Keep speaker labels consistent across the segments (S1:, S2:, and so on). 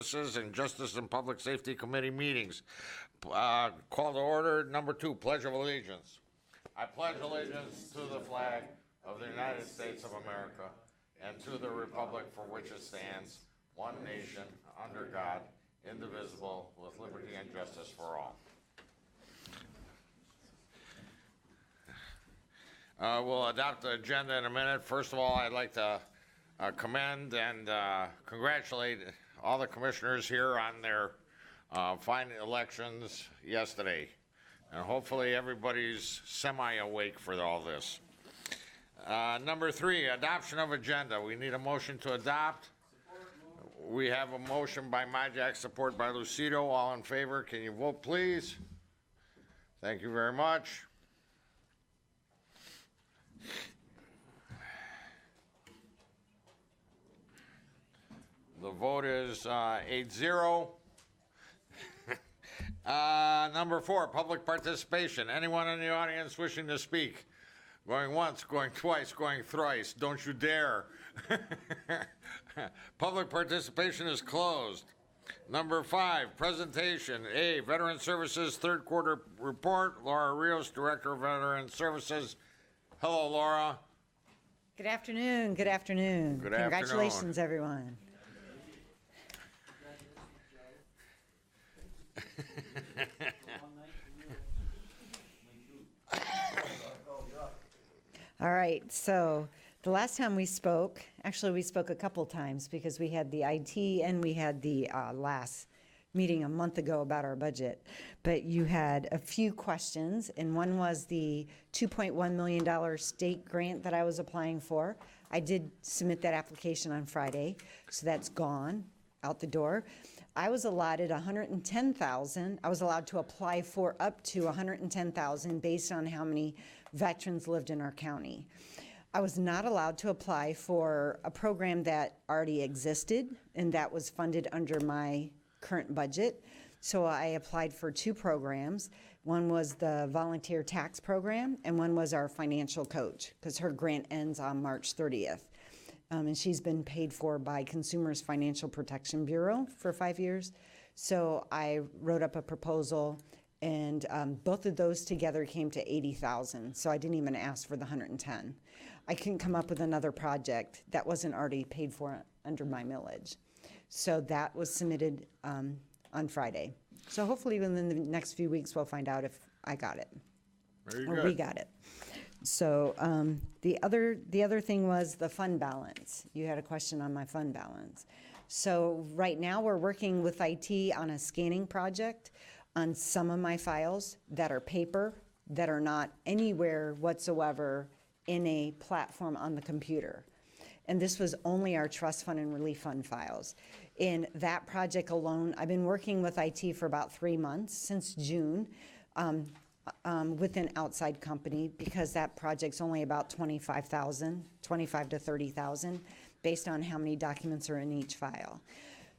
S1: Services and Justice and Public Safety Committee meetings. Call to order. Number 2, Pledge of Allegiance. I pledge allegiance to the flag of the United States of America and to the republic for which it stands, one nation, under God, indivisible, with liberty and justice for all. We'll adopt the agenda in a minute. First of all, I'd like to commend and congratulate all the commissioners here on their fine elections yesterday. And hopefully everybody's semi-awake for all this. Number 3, adoption of agenda. We need a motion to adopt. We have a motion by Majak, support by Lucido. All in favor, can you vote, please? Thank you very much. The vote is 8-0. Number 4, public participation. Anyone in the audience wishing to speak? Going once, going twice, going thrice. Don't you dare. Public participation is closed. Number 5, presentation. A, Veteran Services third quarter report. Laura Rios, Director of Veteran Services. Hello, Laura.
S2: Good afternoon. Good afternoon.
S1: Good afternoon.
S2: Congratulations, everyone. All right, so the last time we spoke, actually we spoke a couple times because we had the IT and we had the last meeting a month ago about our budget. But you had a few questions, and one was the $2.1 million state grant that I was applying for. I did submit that application on Friday, so that's gone out the door. I was allotted $110,000. I was allowed to apply for up to $110,000 based on how many veterans lived in our county. I was not allowed to apply for a program that already existed and that was funded under my current budget. So I applied for 2 programs. One was the volunteer tax program and one was our financial coach, because her grant ends on March 30th. And she's been paid for by Consumers Financial Protection Bureau for 5 years. So I wrote up a proposal, and both of those together came to $80,000. So I didn't even ask for the 110. I couldn't come up with another project that wasn't already paid for under my millage. So that was submitted on Friday. So hopefully within the next few weeks we'll find out if I got it.
S1: Very
S2: or
S1: good.
S2: we got it. So the other thing was the fund balance. You had a question on my fund balance. So right now we're working with IT on a scanning project on some of my files that are paper, that are not anywhere whatsoever in a platform on the computer. And this was only our trust fund and relief fund files. In that project alone, I've been working with IT for about 3 months, since June, with an outside company, because that project's only about $25,000, $25,000 to $30,000, based on how many documents are in each file.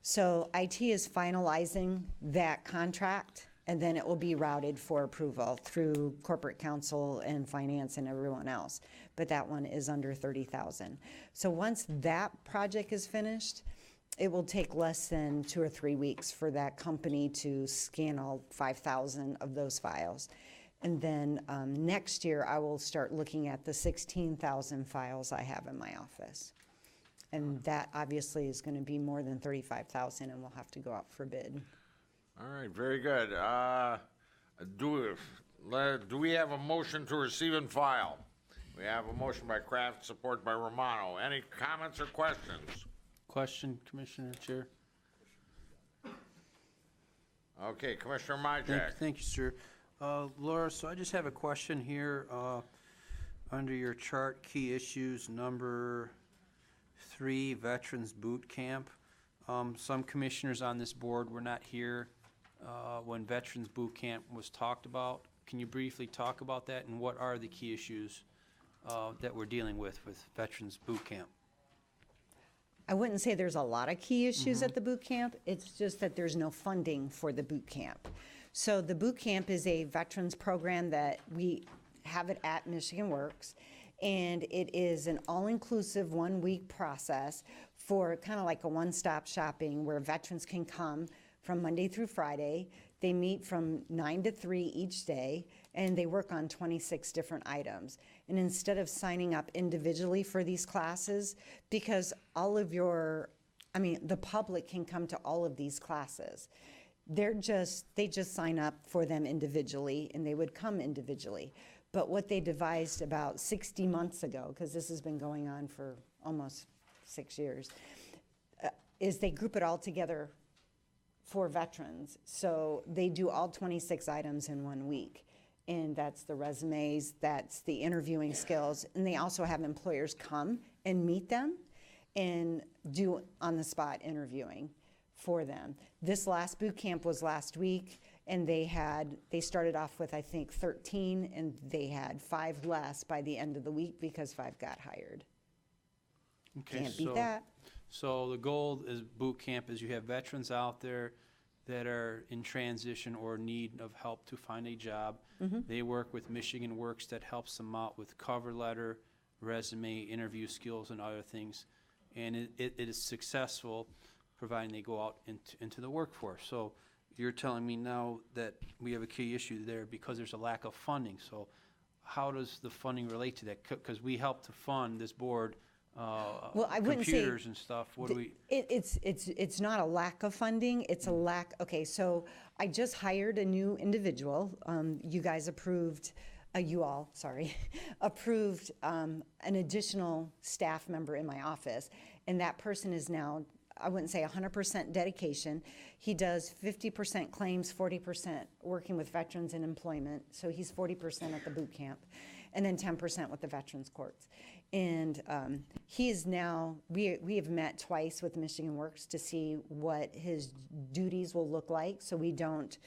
S2: So IT is finalizing that contract, and then it will be routed for approval through corporate counsel and finance and everyone else. But that one is under $30,000. So once that project is finished, it will take less than 2 or 3 weeks for that company to scan all 5,000 of those files. And then next year, I will start looking at the 16,000 files I have in my office. And that obviously is going to be more than 35,000, and we'll have to go out for bid.
S1: All right, very good. Do we have a motion to receive and file? We have a motion by Kraft, support by Romano. Any comments or questions?
S3: Question, Commissioner Chair.
S1: Okay, Commissioner Majak.
S3: Thank you, sir. Laura, so I just have a question here. Under your chart, key issues, number 3, Veterans Boot Camp. Some commissioners on this board were not here when Veterans Boot Camp was talked about. Can you briefly talk about that, and what are the key issues that we're dealing with Veterans Boot Camp?
S2: I wouldn't say there's a lot of key issues at the boot camp. It's just that there's no funding for the boot camp. So the boot camp is a veterans program that we have it at Michigan Works, and it is an all-inclusive 1-week process for kind of like a one-stop shopping where veterans can come from Monday through Friday. They meet from 9 to 3 each day, and they work on 26 different items. And instead of signing up individually for these classes, because the public can come to all of these classes. They just sign up for them individually, and they would come individually. But what they devised about 60 months ago, because this has been going on for almost 6 years, is they group it all together for veterans. So they do all 26 items in 1 week. And that's the resumes, that's the interviewing skills. And they also have employers come and meet them and do on-the-spot interviewing for them. This last boot camp was last week, and they started off with, I think, 13, and they had 5 less by the end of the week because 5 got hired.
S3: Okay,
S2: Can't beat that.
S3: So the goal is boot camp is you have veterans out there that are in transition or need of help to find a job. They work with Michigan Works that helps them out with cover letter, resume, interview skills, and other things. And it is successful, providing they go out into the workforce. So you're telling me now that we have a key issue there because there's a lack of funding. So how does the funding relate to that? Because we help to fund this board,
S2: Well, I wouldn't say
S3: computers and stuff. What do we?
S2: It's not a lack of funding. It's a lack. Okay, so I just hired a new individual. You guys approved. You all, sorry, approved an additional staff member in my office, and that person is now, I wouldn't say 100% dedication. He does 50% claims, 40% working with veterans in employment. So he's 40% at the boot camp, and then 10% with the veterans courts. And he is now, we have met twice with Michigan Works to see what his duties will look like, so we don't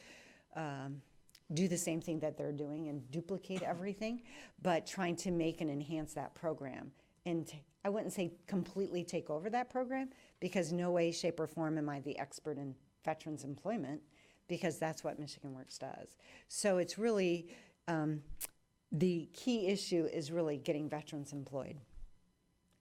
S2: do the same thing that they're doing and duplicate everything, but trying to make and enhance that program. And I wouldn't say completely take over that program, because no way, shape, or form am I the expert in veterans employment, because that's what Michigan Works does. So it's really, the key issue is really getting veterans employed.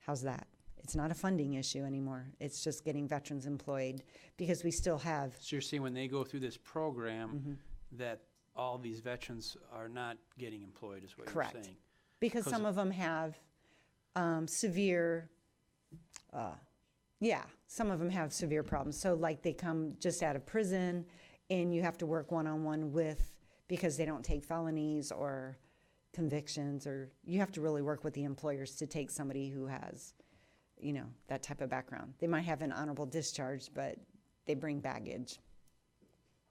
S2: How's that? It's not a funding issue anymore. It's just getting veterans employed, because we still have.
S3: So you're saying when they go through this program, that all these veterans are not getting employed, is what
S2: Correct.
S3: you're saying?
S2: Because some of them have severe, some of them have severe problems. So like they come just out of prison, and you have to work one-on-one with, because they don't take felonies or convictions, or you have to really work with the employers to take somebody who has, that type of background. They might have an honorable discharge, but they bring baggage.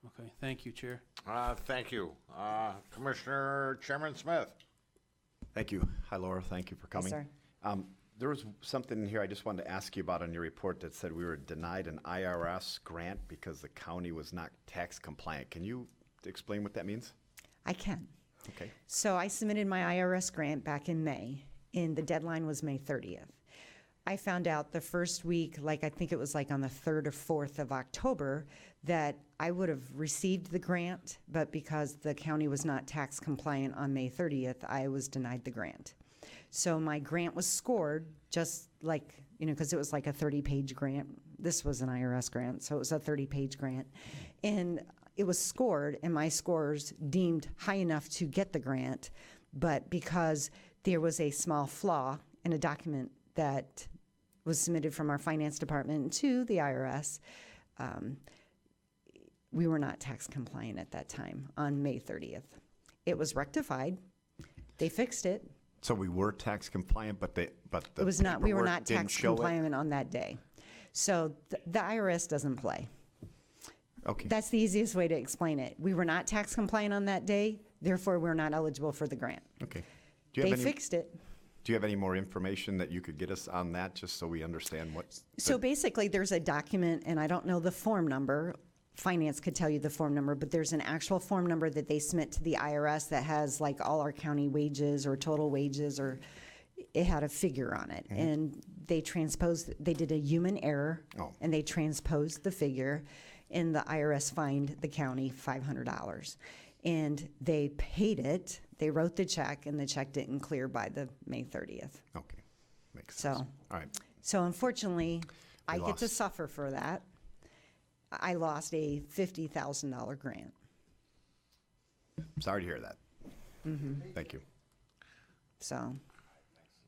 S3: Okay, thank you, Chair.
S1: Thank you. Commissioner Chairman Smith.
S4: Thank you. Hi, Laura. Thank you for coming.
S2: sir.
S4: There was something here I just wanted to ask you about on your report that said we were denied an IRS grant because the county was not tax compliant. Can you explain what that means?
S2: I can.
S4: Okay.
S2: So I submitted my IRS grant back in May, and the deadline was May 30th. I found out the first week, I think it was on the 3rd or 4th of October, that I would have received the grant, but because the county was not tax compliant on May 30th, I was denied the grant. So my grant was scored just because it was a 30-page grant. This was an IRS grant, so it was a 30-page grant. And it was scored, and my scores deemed high enough to get the grant, but because there was a small flaw in a document that was submitted from our finance department to the IRS, we were not tax compliant at that time on May 30th. It was rectified. They fixed it.
S4: So we were tax compliant, but the
S2: It was not. We were
S4: paperwork
S2: not
S4: didn't
S2: tax
S4: show it?
S2: compliant on that day. So the IRS doesn't play.
S4: Okay.
S2: That's the easiest way to explain it. We were not tax compliant on that day, therefore we're not eligible for the grant.
S4: Okay. Do
S2: They fixed it.
S4: Do you have any more information that you could get us on that, just so we understand what?
S2: So basically, there's a document, and I don't know the form number. Finance could tell you the form number, but there's an actual form number that they submit to the IRS that has all our county wages or total wages, or it had a figure on it.
S4: Mm-hmm.
S2: And they did a human error, and they transposed the figure, and the IRS fined the county $500. And they paid it. They wrote the check, and the check didn't clear by the May 30th.
S4: Okay, makes sense.
S2: So,
S4: All right.
S2: so unfortunately, I get to
S4: lost.
S2: suffer for that. I lost a $50,000 grant.
S4: Sorry to hear that. Thank you.
S2: So,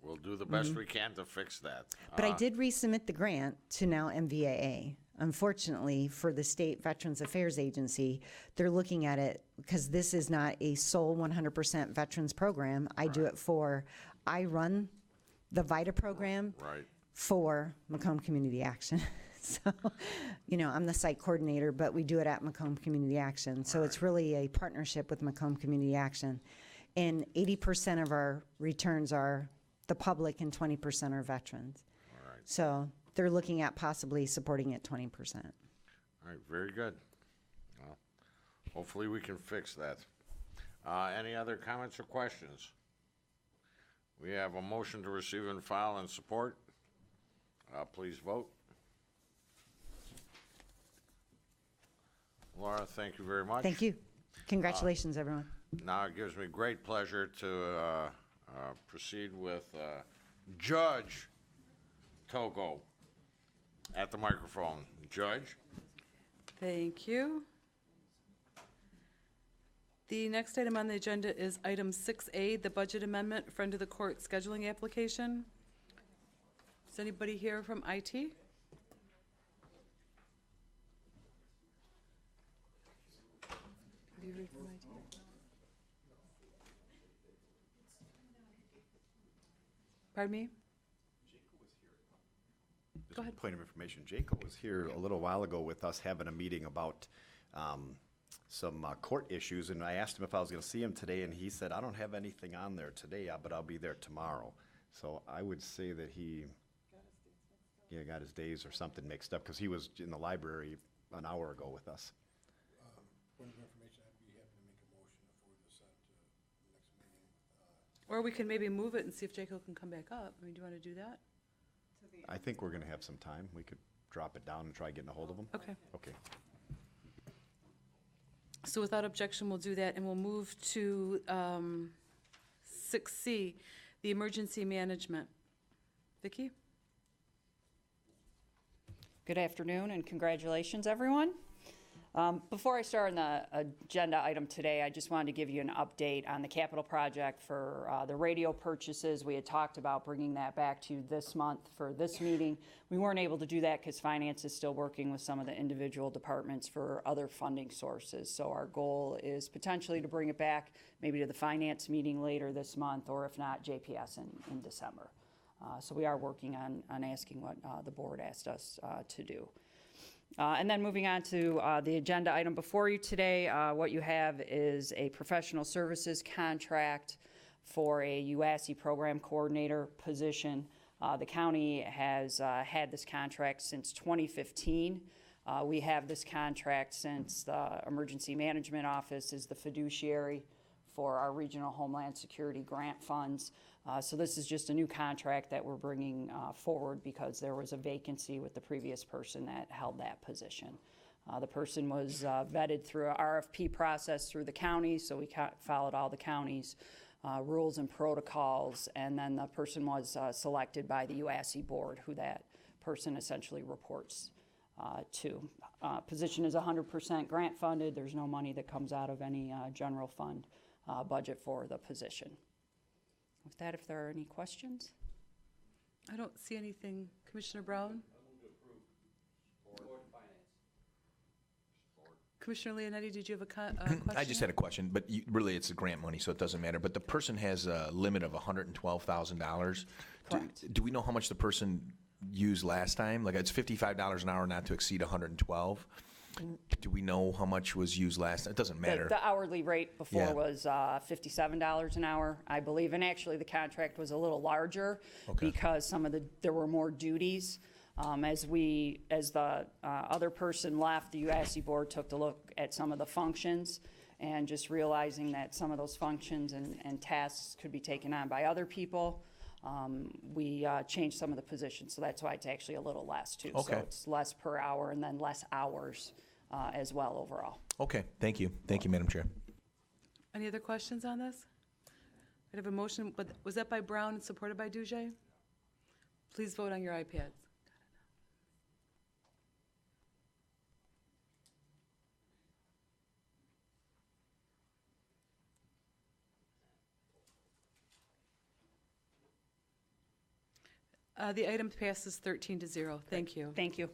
S1: We'll do the best we can to fix that.
S2: but I did resubmit the grant to now MVAA. Unfortunately, for the State Veterans Affairs Agency, they're looking at it because this is not a sole 100% veterans program. I run the VITA program
S1: Right.
S2: for Macomb Community Action. So, I'm the site coordinator, but we do it at Macomb Community Action. So it's really a partnership with Macomb Community Action. And 80% of our returns are the public and 20% are veterans.
S1: All right.
S2: So they're looking at possibly supporting it 20%.
S1: All right, very good. Well, hopefully we can fix that. Any other comments or questions? We have a motion to receive and file and support. Please vote. Laura, thank you very much.
S2: Thank you. Congratulations, everyone.
S1: Now it gives me great pleasure to proceed with Judge Togo at the microphone. Judge?
S5: Thank you. The next item on the agenda is item 6A, the budget amendment for under the court scheduling application. Is anybody here from IT? Have you heard from IT? Pardon me? Go ahead.
S4: Point of information, Jacob was here a little while ago with us having a meeting about some court issues, and I asked him if I was gonna see him today, and he said, I don't have anything on there today, but I'll be there tomorrow. So I would say that he got his days or something mixed up, because he was in the library an hour ago with us.
S6: Point of information, I'd be happy to make a motion to forward this on to the next meeting.
S5: Or we can maybe move it and see if Jacob can come back up. I mean, do you want to do that?
S4: I think we're gonna have some time. We could drop it down and try getting a hold of him.
S5: Okay.
S4: Okay.
S5: So without objection, we'll do that, and we'll move to 6C, the emergency management. Vicki?
S7: Good afternoon and congratulations, everyone. Before I start on the agenda item today, I just wanted to give you an update on the capital project for the radio purchases. We had talked about bringing that back to you this month for this meeting. We weren't able to do that because finance is still working with some of the individual departments for other funding sources. So our goal is potentially to bring it back maybe to the finance meeting later this month, or if not, JPS in December. So we are working on asking what the board asked us to do. And then moving on to the agenda item before you today, what you have is a professional services contract for a UASI program coordinator position. The county has had this contract since 2015. We have this contract since the Emergency Management Office is the fiduciary for our regional Homeland Security grant funds. So this is just a new contract that we're bringing forward because there was a vacancy with the previous person that held that position. The person was vetted through a RFP process through the county, so we followed all the county's rules and protocols, and then the person was selected by the UASI board, who that person essentially reports to. Position is 100% grant funded. There's no money that comes out of any general fund budget for the position. With that, if there are any questions?
S5: I don't see anything. Commissioner Brown? Commissioner Leonetti, did you have a question?
S8: I just had a question, but really it's the grant money, so it doesn't matter. But the person has a limit of $112,000.
S7: Correct.
S8: Do we know how much the person used last time? Like, it's $55 an hour, not to exceed 112. Do we know how much was used last time? It doesn't matter.
S7: The hourly rate before
S8: Yeah.
S7: was $57 an hour, I believe, and actually the contract was a little larger because there were more duties. As the other person left, the UASI board took a look at some of the functions and just realizing that some of those functions and tasks could be taken on by other people. We changed some of the positions, so that's why it's actually a little less too.
S8: Okay.
S7: So it's less per hour and then less hours as well overall.
S8: Okay, thank you. Thank you, Madam Chair.
S5: Any other questions on this? I have a motion, but was that by Brown and supported by Duje? Please vote on your iPads. The item passes 13-0. Thank you.
S7: Thank you.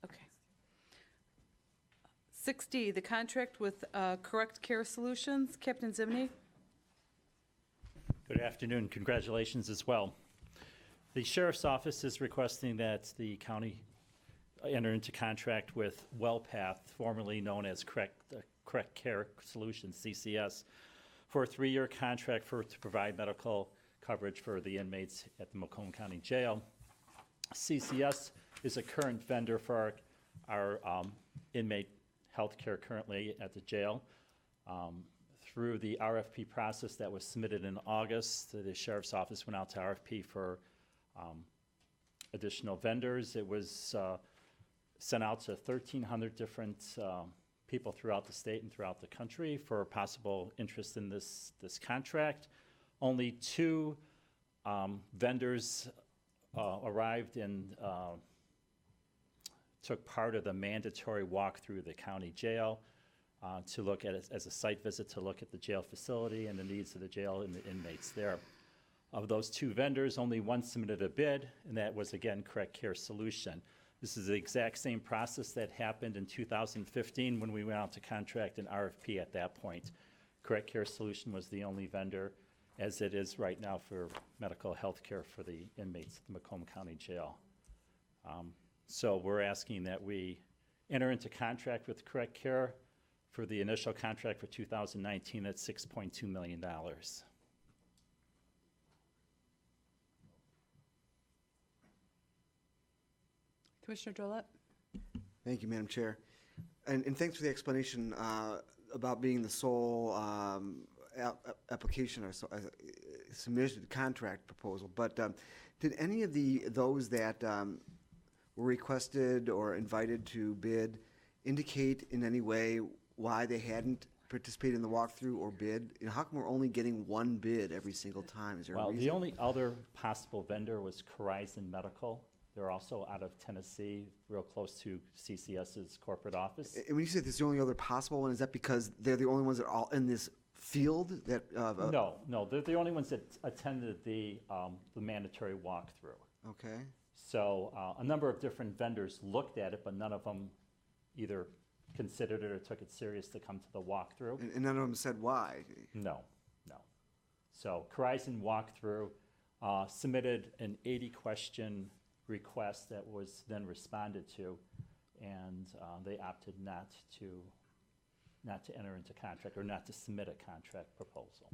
S5: Okay. 6D, the contract with Correct Care Solutions. Captain Zimney?
S9: Good afternoon. Congratulations as well. The Sheriff's Office is requesting that the county enter into contract with WellPath, formerly known as Correct Care Solutions, CCS, for a 3-year contract to provide medical coverage for the inmates at the Macomb County Jail. CCS is a current vendor for our inmate health care currently at the jail. Through the RFP process that was submitted in August, the Sheriff's Office went out to RFP for additional vendors. It was sent out to 1,300 different people throughout the state and throughout the country for possible interest in this contract. Only 2 vendors arrived and took part of the mandatory walk through the county jail to look at it as a site visit, to look at the jail facility and the needs of the jail and the inmates there. Of those 2 vendors, only one submitted a bid, and that was, again, Correct Care Solution. This is the exact same process that happened in 2015 when we went out to contract an RFP at that point. Correct Care Solution was the only vendor, as it is right now for medical health care for the inmates at the Macomb County Jail. So we're asking that we enter into contract with Correct Care for the initial contract for 2019 at $6.2 million.
S5: Commissioner Drollet?
S10: Thank you, Madam Chair. And thanks for the explanation about being the sole application or submitted contract proposal. But did any of those that were requested or invited to bid indicate in any way why they hadn't participated in the walkthrough or bid? You know, how come we're only getting one bid every single time? Is there a
S9: Well,
S10: reason?
S9: the only other possible vendor was Horizon Medical. They're also out of Tennessee, real close to CCS's corporate office.
S10: And when you say this is the only other possible one, is that because they're the only ones that are all in this field? That
S9: No, they're the only ones that attended the mandatory walkthrough.
S10: Okay.
S9: So a number of different vendors looked at it, but none of them either considered it or took it serious to come to the walkthrough.
S10: And none of them said why.
S9: No. So Horizon Walkthrough submitted an 80-question request that was then responded to, and they opted not to enter into contract or not to submit a contract proposal.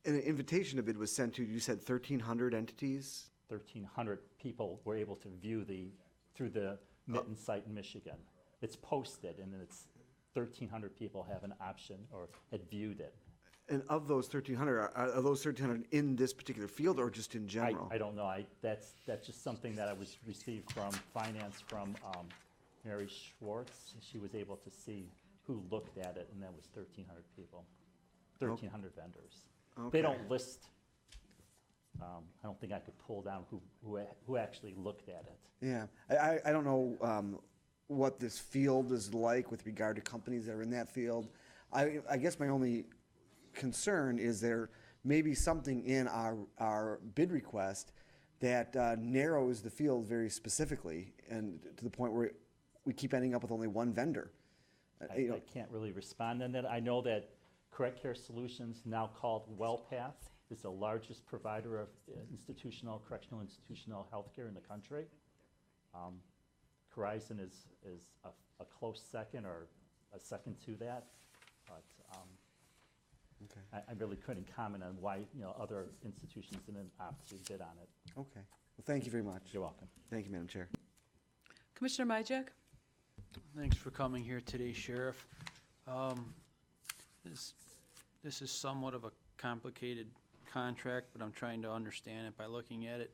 S10: And an invitation to bid was sent to, you said 1,300 entities?
S9: 1,300 people were able to view through the Mitten site in Michigan. It's posted, and then it's 1,300 people have an option or had viewed it.
S10: And of those 1,300, are those 1,300 in this particular field or just in general?
S9: I don't know. That's just something that I was received from finance from Mary Schwartz. She was able to see who looked at it, and that was 1,300 people, 1,300 vendors.
S10: Okay.
S9: They don't list. I don't think I could pull down who actually looked at it.
S10: Yeah, I don't know what this field is like with regard to companies that are in that field. I guess my only concern is there may be something in our bid request that narrows the field very specifically, and to the point where we keep ending up with only one vendor.
S9: I can't really respond on that. I know that Correct Care Solutions, now called WellPath, is the largest provider of correctional institutional health care in the country. Horizon is a close second or a second to that, but
S10: Okay.
S9: I really couldn't comment on why other institutions didn't opt to bid on it.
S10: Okay. Well, thank you very much.
S9: You're welcome.
S10: Thank you, Madam Chair.
S5: Commissioner Myjak?
S3: Thanks for coming here today, Sheriff. This is somewhat of a complicated contract, but I'm trying to understand it by looking at it.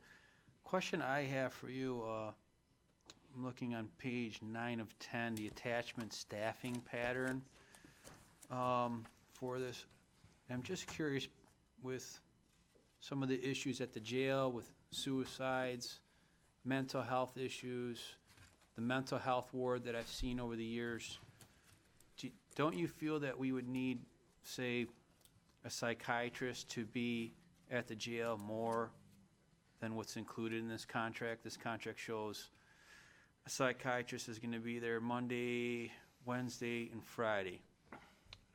S3: Question I have for you, I'm looking on page 9 of 10, the attachment staffing pattern for this. I'm just curious with some of the issues at the jail with suicides, mental health issues, the mental health ward that I've seen over the years. Don't you feel that we would need, say, a psychiatrist to be at the jail more than what's included in this contract. This contract shows a psychiatrist is going to be there Monday, Wednesday, and Friday.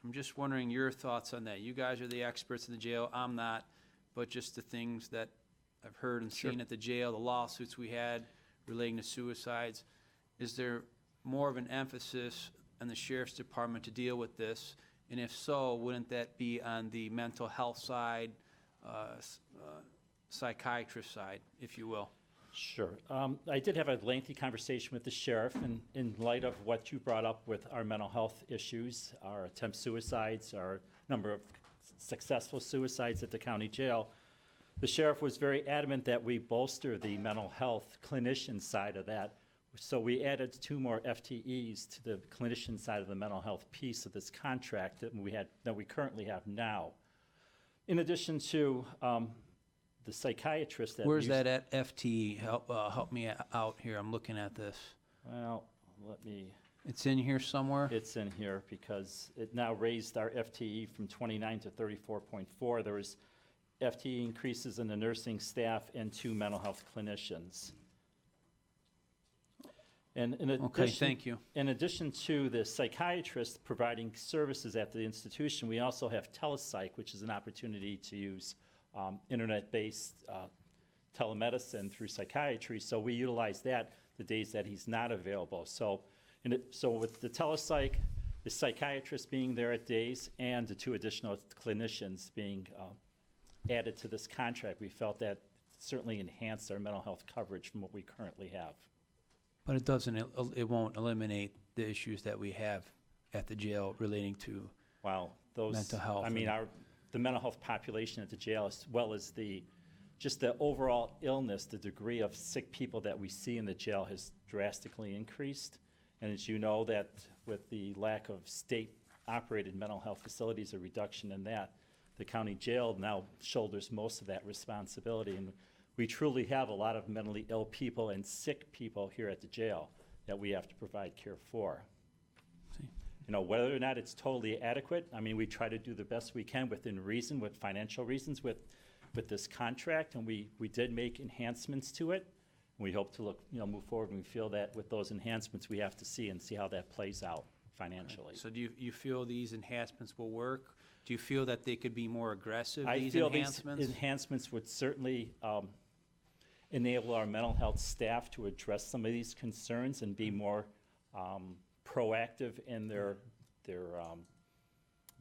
S3: I'm just wondering your thoughts on that. You guys are the experts in the jail. I'm not, but just the things that I've heard and seen at the jail, the lawsuits we had relating to suicides. Is there more of an emphasis on the sheriff's department to deal with this? And if so, wouldn't that be on the mental health side, psychiatrist side, if you will?
S9: Sure. I did have a lengthy conversation with the sheriff, and in light of what you brought up with our mental health issues, our attempt suicides, our number of successful suicides at the county jail, the sheriff was very adamant that we bolster the mental health clinician side of that. So we added 2 more FTEs to the clinician side of the mental health piece of this contract that we currently have now. In addition to the psychiatrist that
S3: Where's that at FTE? Help me out here. I'm looking at this.
S9: Well, let me.
S3: It's in here somewhere?
S9: It's in here because it now raised our FTE from 29 to 34.4. There was FTE increases in the nursing staff and 2 mental health clinicians. And in addition,
S3: Okay, thank you.
S9: In addition to the psychiatrist providing services at the institution, we also have telepsych, which is an opportunity to use internet-based telemedicine through psychiatry. So we utilize that the days that he's not available. So with the telepsych, the psychiatrist being there at days, and the 2 additional clinicians being added to this contract, we felt that certainly enhanced our mental health coverage from what we currently have.
S3: But it won't eliminate the issues that we have at the jail relating to mental health.
S9: I mean, the mental health population at the jail, as well as just the overall illness, the degree of sick people that we see in the jail has drastically increased. And as you know, that with the lack of state-operated mental health facilities, a reduction in that, the county jail now shoulders most of that responsibility. And we truly have a lot of mentally ill people and sick people here at the jail that we have to provide care for. You know, whether or not it's totally adequate, I mean, we try to do the best we can within reason, with financial reasons, with this contract, and we did make enhancements to it. And we hope to move forward, and we feel that with those enhancements, we have to see how that plays out financially.
S3: So do you feel these enhancements will work? Do you feel that they could be more aggressive,
S9: I
S3: these
S9: feel
S3: enhancements?
S9: these enhancements would certainly enable our mental health staff to address some of these concerns and be more proactive in their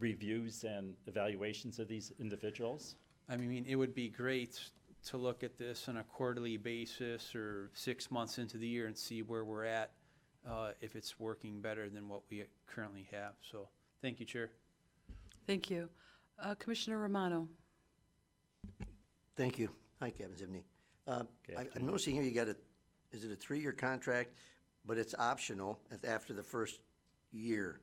S9: reviews and evaluations of these individuals.
S3: I mean, it would be great to look at this on a quarterly basis or 6 months into the year and see where we're at, if it's working better than what we currently have. So, thank you, Chair.
S5: Thank you. Commissioner Romano.
S11: Thank you. Hi, Captain Zimney. I'm noticing here you got is it a 3-year contract, but it's optional after the first year?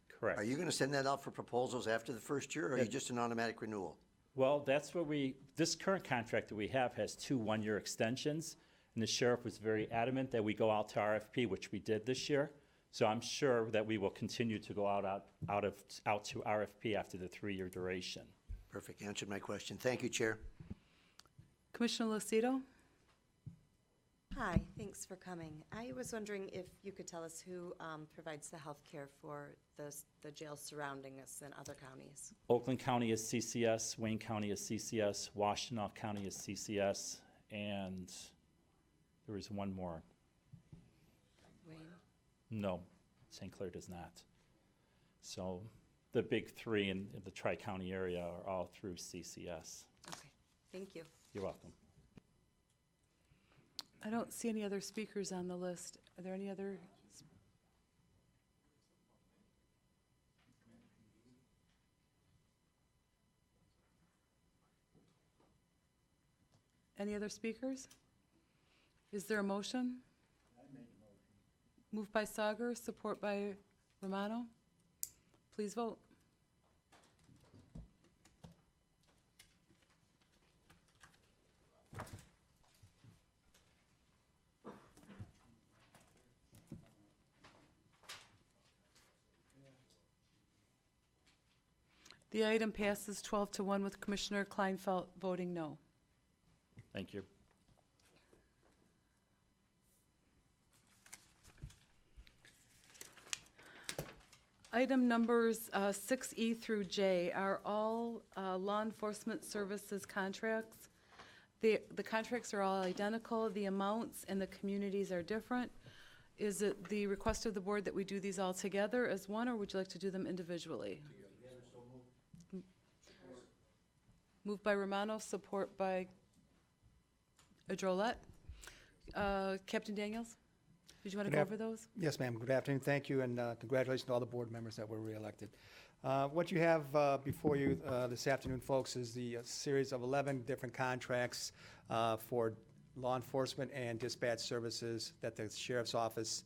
S9: Correct.
S11: Are you going to send that out for proposals after the first year, or are you just an automatic renewal?
S9: Well, that's what this current contract that we have has 2 one-year extensions, and the sheriff was very adamant that we go out to RFP, which we did this year. So I'm sure that we will continue to go out to RFP after the 3-year duration.
S11: Perfect. Answered my question. Thank you, Chair.
S5: Commissioner Lucido.
S12: Hi, thanks for coming. I was wondering if you could tell us who provides the health care for the jails surrounding us in other counties?
S9: Oakland County is CCS, Wayne County is CCS, Washtenaw County is CCS, and there is one more.
S12: Wayne?
S9: No, St. Clair does not. So the big 3 in the Tri-County area are all through CCS.
S12: Okay, thank you.
S9: You're welcome.
S5: I don't see any other speakers on the list. Are there any other? Any other speakers? Is there a motion? I made a motion. Moved by Sauger, support by Romano. Please vote. The item passes 12-1 with Commissioner Kleinfeld voting no.
S9: Thank you.
S5: Item numbers 6E through J are all law enforcement services contracts. The contracts are all identical, the amounts and the communities are different. Is it the request of the board that we do these all together as one, or would you like to do them individually? Moved by Romano, support by Drolet. Captain Daniels, did you want to go over those?
S13: Yes, ma'am. Good afternoon. Thank you, and congratulations to all the board members that were reelected. What you have before you this afternoon, folks, is the series of 11 different contracts for law enforcement and dispatch services that the sheriff's office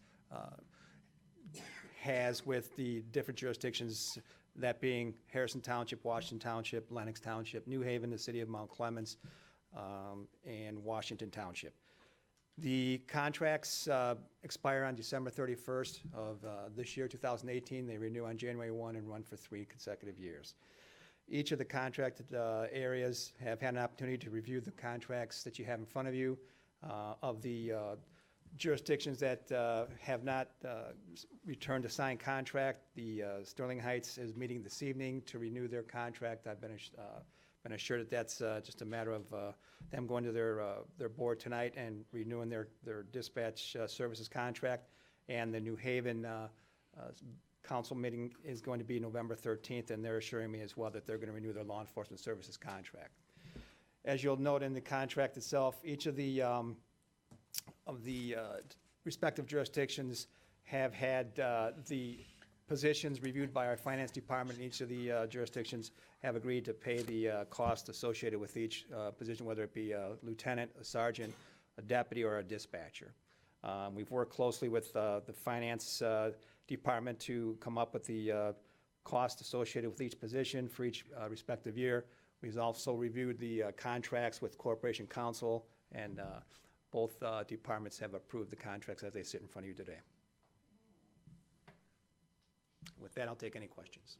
S13: has with the different jurisdictions, that being Harrison Township, Washington Township, Lennox Township, New Haven, the city of Mount Clemens, and Washington Township. The contracts expire on December 31st of this year, 2018. They renew on January 1 and run for 3 consecutive years. Each of the contracted areas have had an opportunity to review the contracts that you have in front of you. Of the jurisdictions that have not returned a signed contract, the Sterling Heights is meeting this evening to renew their contract. I've been assured that that's just a matter of them going to their board tonight and renewing their dispatch services contract. And the New Haven council meeting is going to be November 13th, and they're assuring me as well that they're going to renew their law enforcement services contract. As you'll note in the contract itself, each of the respective jurisdictions have had the positions reviewed by our finance department. In each of the jurisdictions have agreed to pay the cost associated with each position, whether it be a lieutenant, a sergeant, a deputy, or a dispatcher. We've worked closely with the finance department to come up with the cost associated with each position for each respective year. We've also reviewed the contracts with Corporation Counsel, and both departments have approved the contracts as they sit in front of you today. With that, I'll take any questions.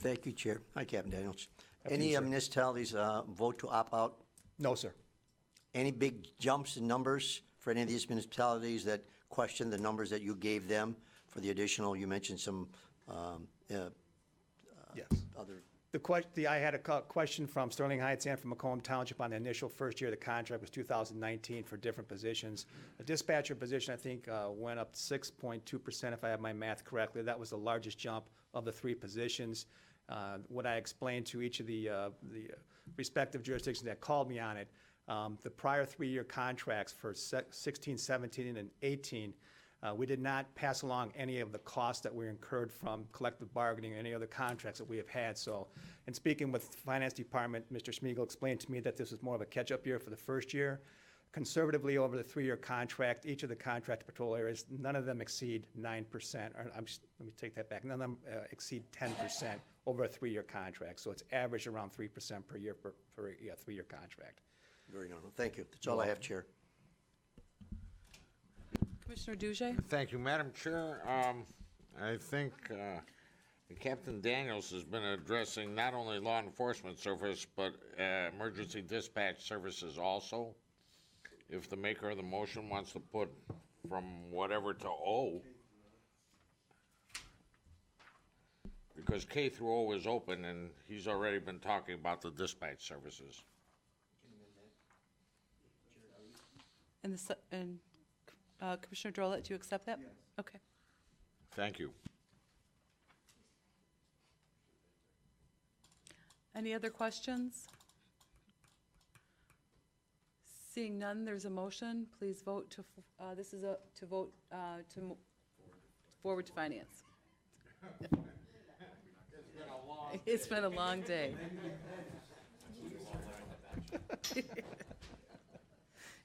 S11: Thank you, Chair. Hi, Captain Daniels. Any municipalities vote to opt out?
S13: No, sir.
S11: Any big jumps in numbers for any of these municipalities that question the numbers that you gave them for the additional, you mentioned some
S13: Yes.
S11: other.
S13: I had a question from Sterling Heights and from Macomb Township on the initial first year of the contract was 2019 for different positions. The dispatcher position, I think, went up 6.2% if I have my math correctly. That was the largest jump of the 3 positions. What I explained to each of the respective jurisdictions that called me on it, the prior 3-year contracts for 16, 17, and 18, we did not pass along any of the costs that were incurred from collective bargaining or any other contracts that we have had. So, in speaking with the Finance Department, Mr. Schmiegel explained to me that this was more of a catch-up year for the first year. Conservatively, over the 3-year contract, each of the contract patrol areas, none of them exceed 9%. Or let me take that back. None of them exceed 10% over a 3-year contract. So it's averaged around 3% per year for a 3-year contract.
S11: Very normal. Thank you. That's all I have, Chair.
S5: Commissioner Douget?
S1: Thank you, Madam Chair. I think Captain Daniels has been addressing not only law enforcement service, but emergency dispatch services also. If the maker of the motion wants to put from whatever to O, because K through O is open, and he's already been talking about the dispatch services.
S5: And Commissioner Drolet, do you accept that? Yes. Okay.
S1: Thank you.
S5: Any other questions? Seeing none, there's a motion. Please vote to, this is to vote to forward to finance. It's been a long day.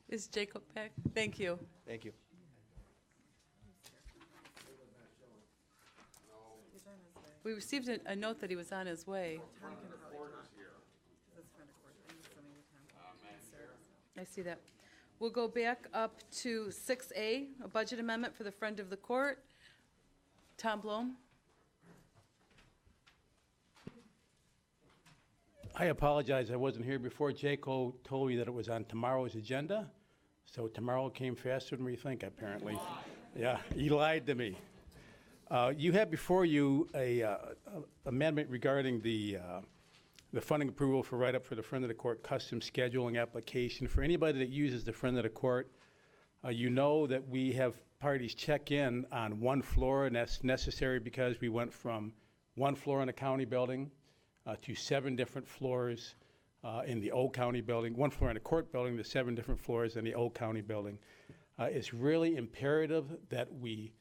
S5: Is Jacob back? Thank you.
S13: Thank you.
S5: We received a note that he was on his way. I see that. We'll go back up to 6A, a budget amendment for the Friend of the Court. Tom Bloom?
S14: I apologize, I wasn't here before. Jaco told me that it was on tomorrow's agenda, so tomorrow came faster than we think, apparently. Yeah, he lied to me. You have before you a amendment regarding the funding approval for write-up for the friend of the court custom scheduling application. For anybody that uses the friend of the court, you know that we have parties check in on one floor, and that's necessary because we went from one floor in the county building to 7 different floors in the old county building, one floor in the court building to 7 different floors in the old county building. It's really imperative that we,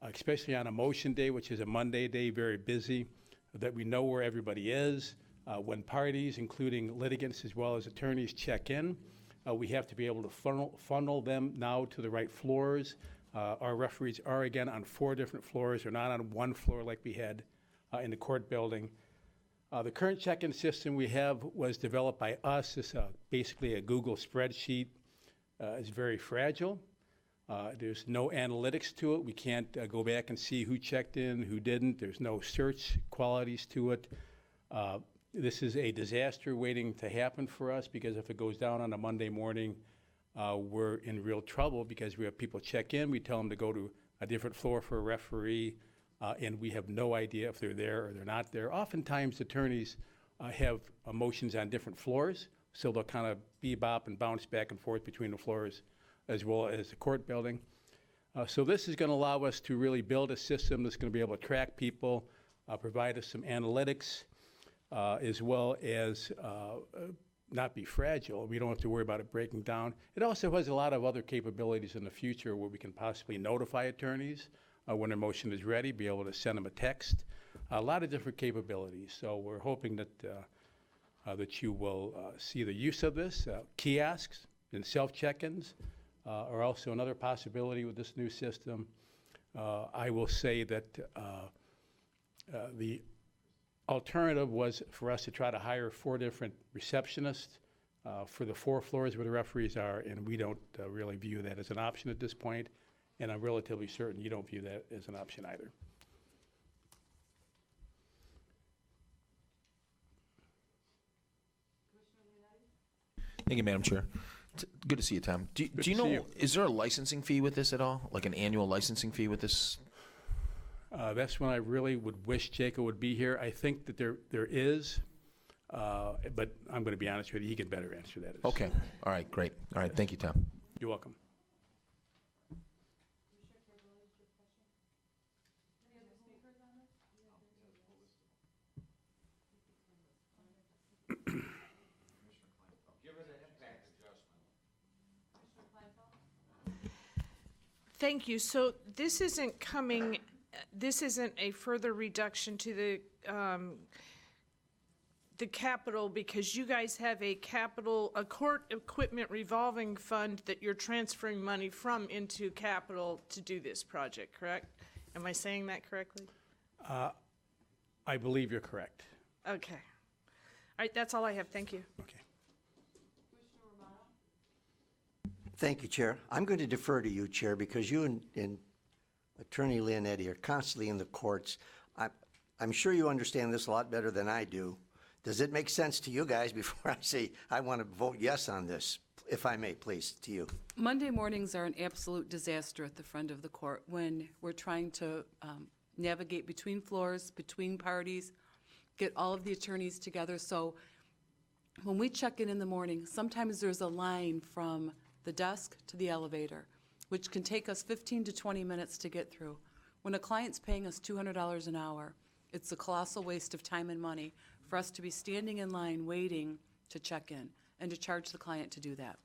S14: especially on a motion day, which is a Monday day, very busy, that we know where everybody is. When parties, including litigants as well as attorneys, check in, we have to be able to funnel them now to the right floors. Our referees are, again, on 4 different floors. They're not on one floor like we had in the court building. The current check-in system we have was developed by us. It's basically a Google spreadsheet. It's very fragile. There's no analytics to it. We can't go back and see who checked in, who didn't. There's no search qualities to it. This is a disaster waiting to happen for us because if it goes down on a Monday morning, we're in real trouble because we have people check in. We tell them to go to a different floor for a referee. And we have no idea if they're there or they're not there. Oftentimes, attorneys have motions on different floors, so they'll kind of bebop and bounce back and forth between the floors as well as the court building. So this is going to allow us to really build a system that's going to be able to track people, provide us some analytics, as well as not be fragile. We don't have to worry about it breaking down. It also has a lot of other capabilities in the future where we can possibly notify attorneys when a motion is ready, be able to send them a text, a lot of different capabilities. So we're hoping that that you will see the use of this. Kiosks and self-check-ins are also another possibility with this new system. I will say that the alternative was for us to try to hire 4 different receptionists for the 4 floors where the referees are, and we don't really view that as an option at this point. And I'm relatively certain you don't view that as an option either.
S8: Thank you, Madam Chair. Good to see you, Tom. Do you know, is there a licensing fee with this at all? Like an annual licensing fee with this?
S14: That's when I really would wish Jacob would be here. I think that there is, but I'm going to be honest with you, he could better answer that.
S8: Okay. All right, great. All right, thank you, Tom.
S14: You're welcome.
S15: Thank you. So this isn't a further reduction to the capital because you guys have a court equipment revolving fund that you're transferring money from into capital to do this project, correct? Am I saying that correctly?
S14: I believe you're correct.
S15: Okay. All right, that's all I have. Thank you.
S14: Okay.
S11: Thank you, Chair. I'm going to defer to you, Chair, because you and Attorney Leonetti are constantly in the courts. I'm sure you understand this a lot better than I do. Does it make sense to you guys before I say I want to vote yes on this, if I may, please, to you?
S5: Monday mornings are an absolute disaster at the front of the court when we're trying to navigate between floors, between parties, get all of the attorneys together. So when we check in the morning, sometimes there's a line from the desk to the elevator, which can take us 15 to 20 minutes to get through. When a client's paying us $200 an hour, it's a colossal waste of time and money for us to be standing in line waiting to check in and to charge the client to do that.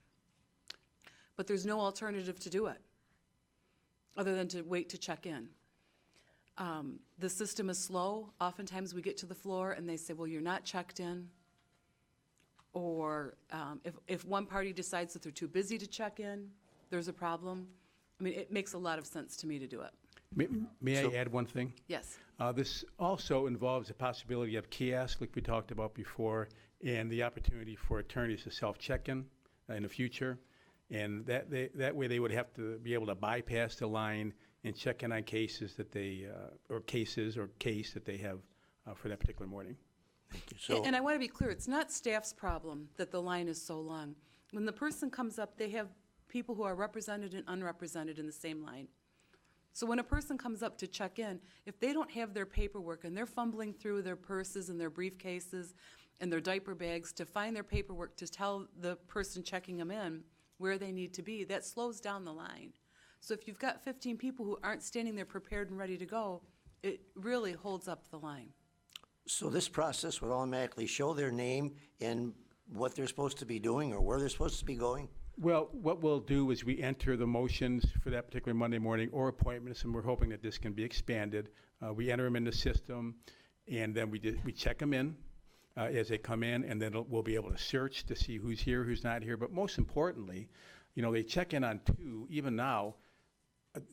S5: But there's no alternative to do it other than to wait to check in. The system is slow. Oftentimes we get to the floor and they say, well, you're not checked in. Or if one party decides that they're too busy to check in, there's a problem. I mean, it makes a lot of sense to me to do it.
S14: May I add one thing?
S5: Yes.
S14: This also involves the possibility of kiosks, like we talked about before, and the opportunity for attorneys to self-check-in the future. And that way they would have to be able to bypass the line and check in on cases that they, or cases or case that they have for that particular morning.
S5: And I want to be clear, it's not staff's problem that the line is so long. When the person comes up, they have people who are represented and unrepresented in the same line. So when a person comes up to check in, if they don't have their paperwork and they're fumbling through their purses and their briefcases and their diaper bags to find their paperwork to tell the person checking them in where they need to be, that slows down the line. So if you've got 15 people who aren't standing there prepared and ready to go, it really holds up the line.
S11: So this process would automatically show their name and what they're supposed to be doing or where they're supposed to be going?
S14: Well, what we'll do is we enter the motions for that particular Monday morning or appointments, and we're hoping that this can be expanded. We enter them in the system, and then we check them in as they come in, and then we'll be able to search to see who's here, who's not here. But most importantly, they check in on 2, even now.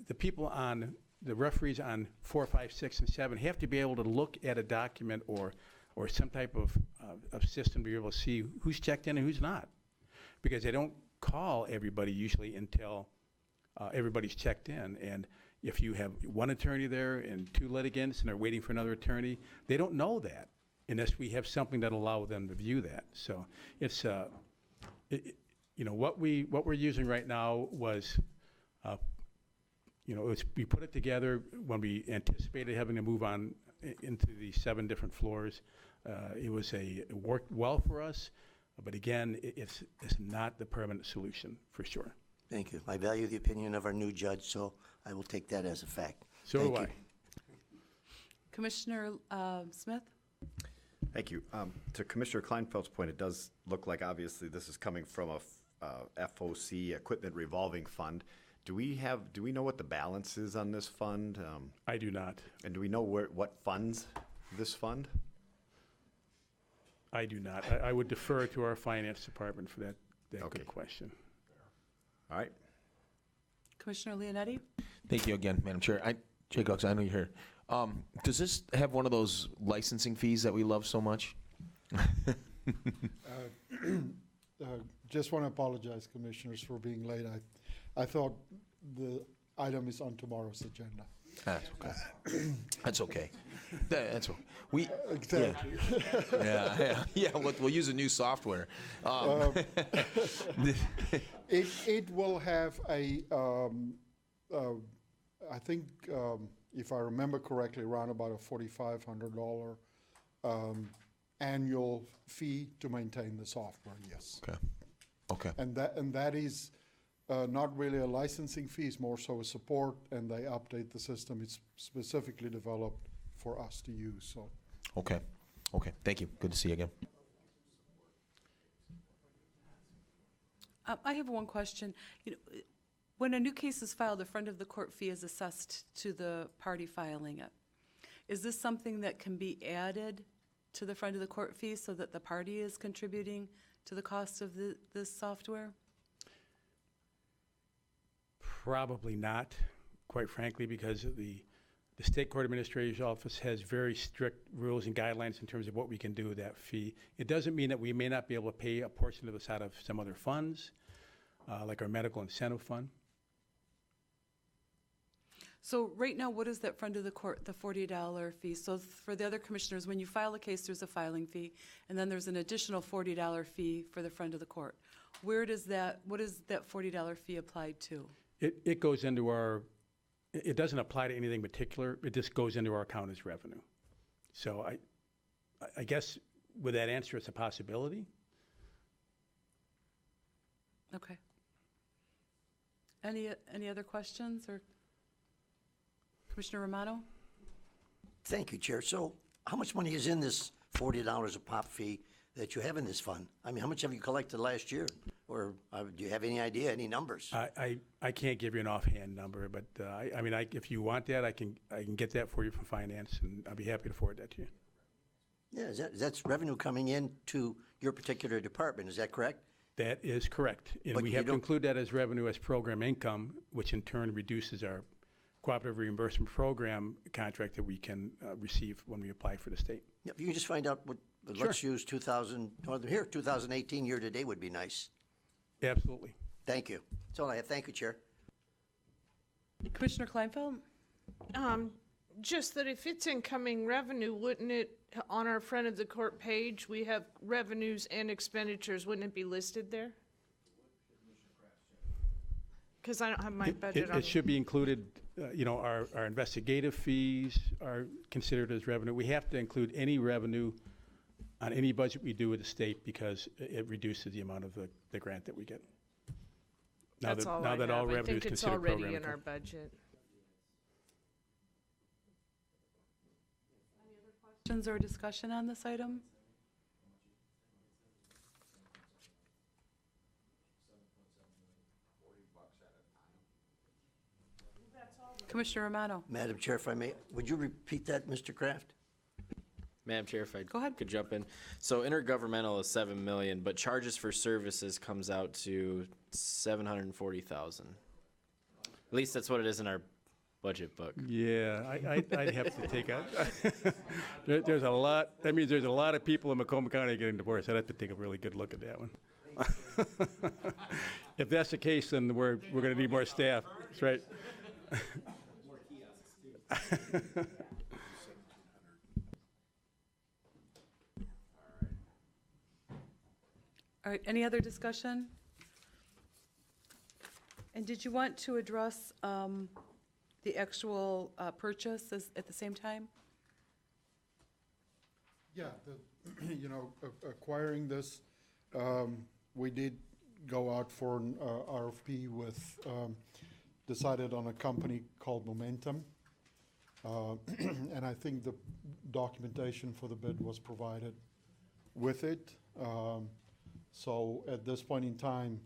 S14: The people on, the referees on 4, 5, 6, and 7 have to be able to look at a document or some type of system to be able to see who's checked in and who's not. Because they don't call everybody usually until everybody's checked in. And if you have one attorney there and 2 litigants and they're waiting for another attorney, they don't know that unless we have something that allows them to view that. So it's, what we're using right now was, we put it together when we anticipated having to move on into the 7 different floors. It worked well for us. But again, it's not the permanent solution, for sure.
S11: Thank you. I value the opinion of our new judge, so I will take that as a fact.
S14: So
S11: Thank
S14: do
S11: you.
S14: I.
S5: Commissioner Smith?
S4: Thank you. To Commissioner Kleinfeld's point, it does look like obviously this is coming from a FOC, Equipment Revolving Fund. Do we know what the balance is on this fund?
S14: I do not.
S4: And do we know what funds this fund?
S14: I do not. I would defer to our finance department for that
S4: Okay.
S14: good question.
S4: All right.
S5: Commissioner Leonetti?
S8: Thank you again, Madam Chair. Jay Cox, I know you're here. Does this have one of those licensing fees that we love so much?
S6: Just want to apologize, Commissioners, for being late. I thought the item is on tomorrow's agenda.
S8: That's okay. That's okay. That's okay.
S6: Exactly.
S8: Yeah. We'll use a new software.
S6: It will have a, I think, if I remember correctly, around about a $4,500 annual fee to maintain the software. Yes.
S8: Okay.
S6: And that is not really a licensing fee; it's more so a support, and they update the system. It's specifically developed for us to use. So.
S8: Okay. Thank you. Good to see you again.
S5: I have one question. When a new case is filed, a friend of the court fee is assessed to the party filing it. Is this something that can be added to the friend of the court fee so that the party is contributing to the cost of this software?
S14: Probably not, quite frankly, because the State Court Administrator's Office has very strict rules and guidelines in terms of what we can do with that fee. It doesn't mean that we may not be able to pay a portion of this out of some other funds, like our medical incentive fund.
S5: So right now, what is that friend of the court, the $40 fee? So for the other commissioners, when you file a case, there's a filing fee, and then there's an additional $40 fee for the friend of the court. What is that $40 fee applied to?
S14: It goes into our, it doesn't apply to anything particular. It just goes into our account as revenue. So I guess with that answer, it's a possibility.
S5: Okay. Any other questions, or Commissioner Romano?
S11: Thank you, Chair. So how much money is in this $40 a pop fee that you have in this fund? I mean, how much have you collected last year? Or do you have any idea, any numbers?
S14: I can't give you an offhand number, but if you want that, I can get that for you from finance, and I'll be happy to forward that to you.
S11: Yeah, that's revenue coming in to your particular department, is that correct?
S14: That is correct. And
S11: But
S14: we
S11: you
S14: have to
S11: don't-
S14: include that as revenue as program income, which in turn reduces our cooperative reimbursement program contract that we can receive when we apply for the state.
S11: If you can just find out what, let's use 2018 year to date would be nice.
S14: Absolutely.
S11: Thank you. That's all I have. Thank you, Chair.
S5: Commissioner Kleinfeld?
S15: Just that if it's incoming revenue, wouldn't it, on our front of the court page, we have revenues and expenditures, wouldn't it be listed there? Because I don't have my budget on.
S14: It should be included, our investigative fees are considered as revenue. We have to include any revenue on any budget we do with the state because it reduces the amount of the grant that we get.
S15: That's all I have. I think it's already in our budget.
S5: Questions or discussion on this item? Commissioner Romano?
S11: Madam Chair, if I may, would you repeat that, Mr. Kraft?
S16: Madam Chair, if I
S5: Go ahead.
S16: could jump in. So intergovernmental is 7 million, but charges for services comes out to 740,000. At least that's what it is in our budget book.
S14: Yeah, I'd have to take out, there's a lot, that means there's a lot of people in Macomb County getting divorced. I'd have to take a really good look at that one. If that's the case, then we're gonna need more staff, that's right.
S5: All right, any other discussion? And did you want to address the actual purchase at the same time?
S6: Yeah, acquiring this, we did go out for an RFP with, decided on a company called Momentum. And I think the documentation for the bid was provided with it. So at this point in time,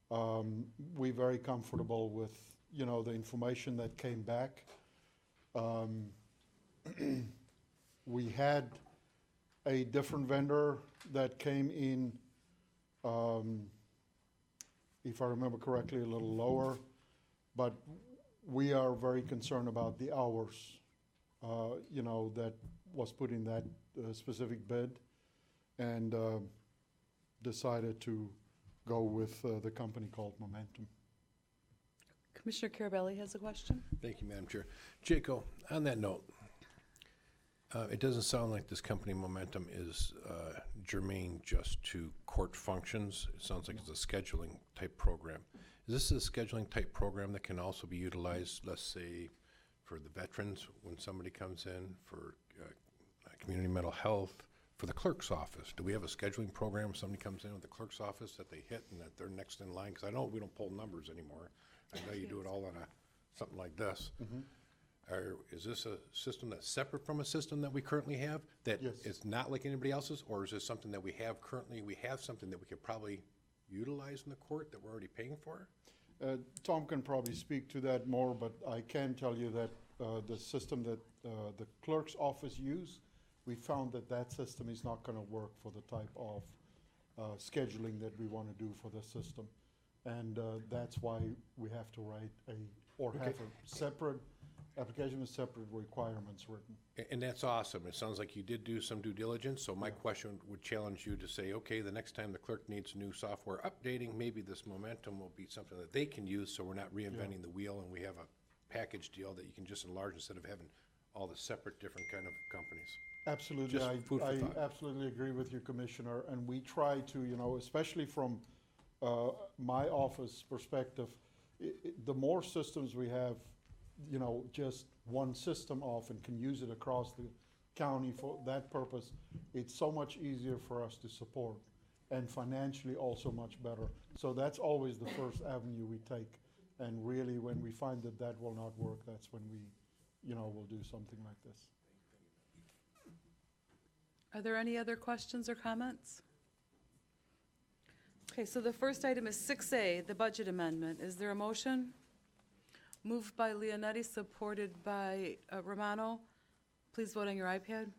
S6: we're very comfortable with, the information that came back. We had a different vendor that came in, if I remember correctly, a little lower, but we are very concerned about the hours, that was put in that specific bid, and decided to go with the company called Momentum.
S5: Commissioner Carabelli has a question.
S17: Thank you, Madam Chair. Jaco, on that note, it doesn't sound like this company Momentum is germane just to court functions. It sounds like it's a scheduling type program. Is this a scheduling type program that can also be utilized, let's say, for the veterans when somebody comes in, for community mental health, for the clerk's office? Do we have a scheduling program if somebody comes in with the clerk's office that they hit and that they're next in line? Because I know we don't pull numbers anymore. I know you do it all on something like this. Is this a system that's separate from a system that we currently have that is not like anybody else's? Or is this something that we have currently? We have something that we could probably utilize in the court that we're already paying for?
S6: Tom can probably speak to that more, but I can tell you that the system that the clerk's office use, we found that system is not going to work for the type of scheduling that we want to do for the system. And that's why we have to write have a separate application with separate requirements written.
S17: And that's awesome. It sounds like you did do some due diligence. So my question would challenge you to say, okay, the next time the clerk needs new software updating, maybe this Momentum will be something that they can use, so we're not reinventing the wheel, and we have a package deal that you can just enlarge instead of having all the separate different kind of companies.
S6: Absolutely.
S17: Just food for
S6: I
S17: thought.
S6: absolutely agree with you, Commissioner. And we try to, especially from my office perspective, the more systems we have, just one system off and can use it across the county for that purpose, it's so much easier for us to support, and financially also much better. So that's always the first avenue we take. And really, when we find that will not work, that's when we, will do something like this.
S5: Are there any other questions or comments? Okay, so the first item is 6A, the budget amendment. Is there a motion? Moved by Leonetti, supported by Romano. Please vote on your iPad.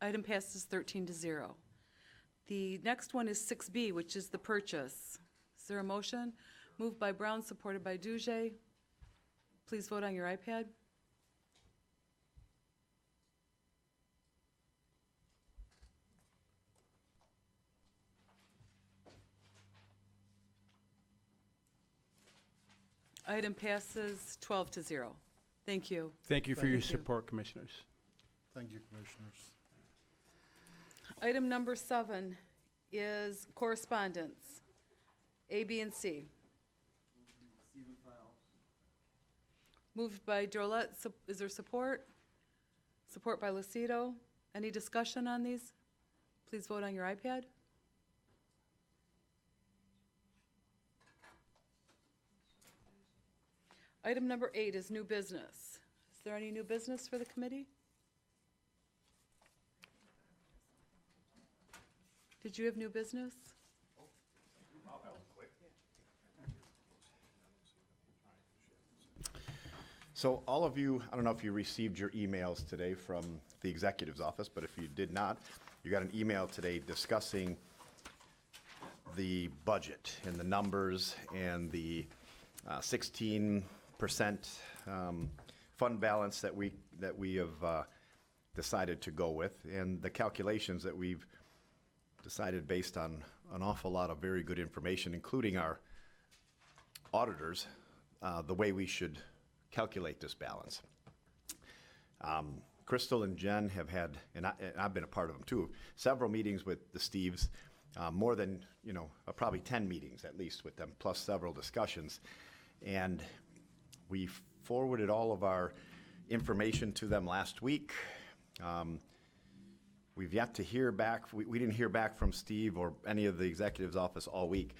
S5: Item passes 13-0. The next one is 6B, which is the purchase. Is there a motion? Moved by Brown, supported by Duje. Please vote on your iPad. Item passes 12-0. Thank you.
S14: Thank you for your support, Commissioners.
S6: Thank you, Commissioners.
S5: Item number 7 is correspondence, A, B, and C. Moved by Drollet. Is there support? Support by Lucido. Any discussion on these? Please vote on your iPad. Item number 8 is new business. Is there any new business for the committee? Did you have new business?
S4: So all of you, I don't know if you received your emails today from the executive's office, but if you did not, you got an email today discussing the budget and the numbers and the 16% fund balance that we have decided to go with, and the calculations that we've decided based on an awful lot of very good information, including our auditors, the way we should calculate this balance. Crystal and Jen have had, and I've been a part of them too, several meetings with the Steves, more than, probably 10 meetings at least with them, plus several discussions. And we forwarded all of our information to them last week. We've yet to hear back. We didn't hear back from Steve or any of the executive's office all week.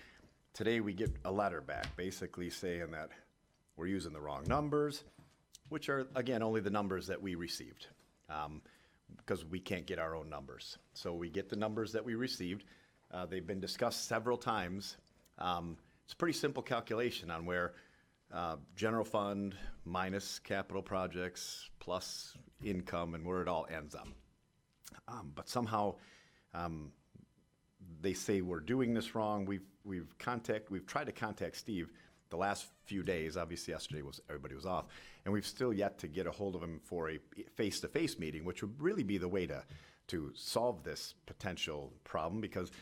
S4: Today we get a letter back basically saying that we're using the wrong numbers, which are, again, only the numbers that we received, because we can't get our own numbers. So we get the numbers that we received. They've been discussed several times. It's a pretty simple calculation on where general fund minus capital projects plus income and where it all ends up. But somehow they say we're doing this wrong. We've tried to contact Steve the last few days. Obviously yesterday everybody was off, and we've still yet to get a hold of him for a face-to-face meeting, which would really be the way to solve this potential problem, because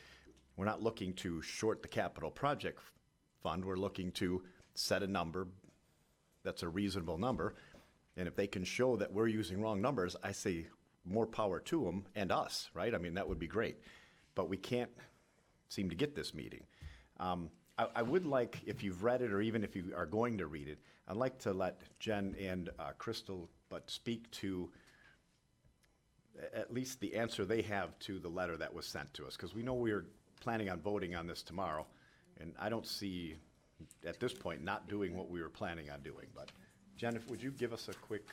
S4: we're not looking to short the capital project fund. We're looking to set a number that's a reasonable number, and if they can show that we're using wrong numbers, I say more power to them and us, right? I mean, that would be great, but we can't seem to get this meeting. I would like, if you've read it or even if you are going to read it, I'd like to let Jen and Crystal speak to at least the answer they have to the letter that was sent to us, because we know we're planning on voting on this tomorrow, and I don't see at this point not doing what we were planning on doing. But Jen, would you give us a quick,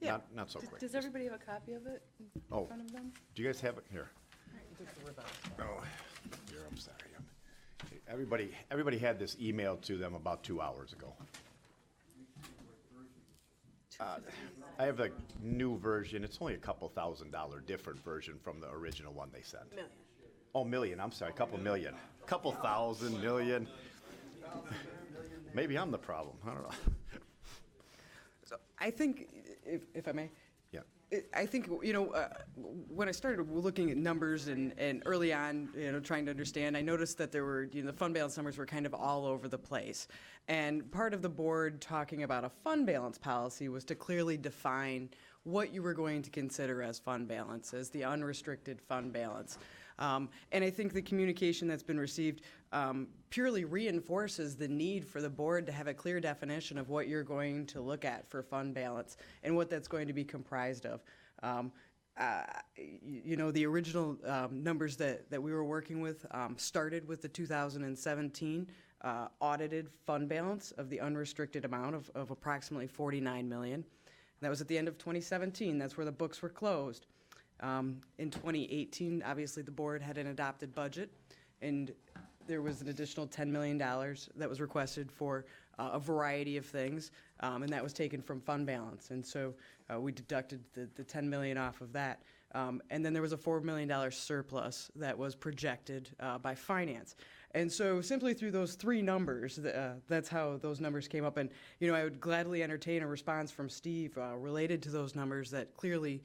S5: Yeah.
S4: not so quick.
S5: Does everybody have a copy of it in front of them?
S4: Do you guys have it here? Oh, here, I'm sorry. Everybody had this emailed to them about 2 hours ago. I have a new version. It's only a couple $1,000 different version from the original one they sent. Million. Oh, million. I'm sorry, couple million. Couple thousand, million. Maybe I'm the problem. I don't know.
S18: So I think, if I may.
S4: Yeah.
S18: I think, when I started looking at numbers and early on, trying to understand, I noticed that there were, the fund balance numbers were kind of all over the place. And part of the board talking about a fund balance policy was to clearly define what you were going to consider as fund balance, as the unrestricted fund balance. And I think the communication that's been received purely reinforces the need for the board to have a clear definition of what you're going to look at for fund balance and what that's going to be comprised of. The original numbers that we were working with started with the 2017 audited fund balance of the unrestricted amount of approximately $49 million. That was at the end of 2017. That's where the books were closed. In 2018, obviously, the board had an adopted budget, and there was an additional $10 million that was requested for a variety of things, and that was taken from fund balance. And so we deducted the $10 million off of that. And then there was a $4 million surplus that was projected by finance. And so simply through those three numbers, that's how those numbers came up. And, I would gladly entertain a response from Steve related to those numbers that clearly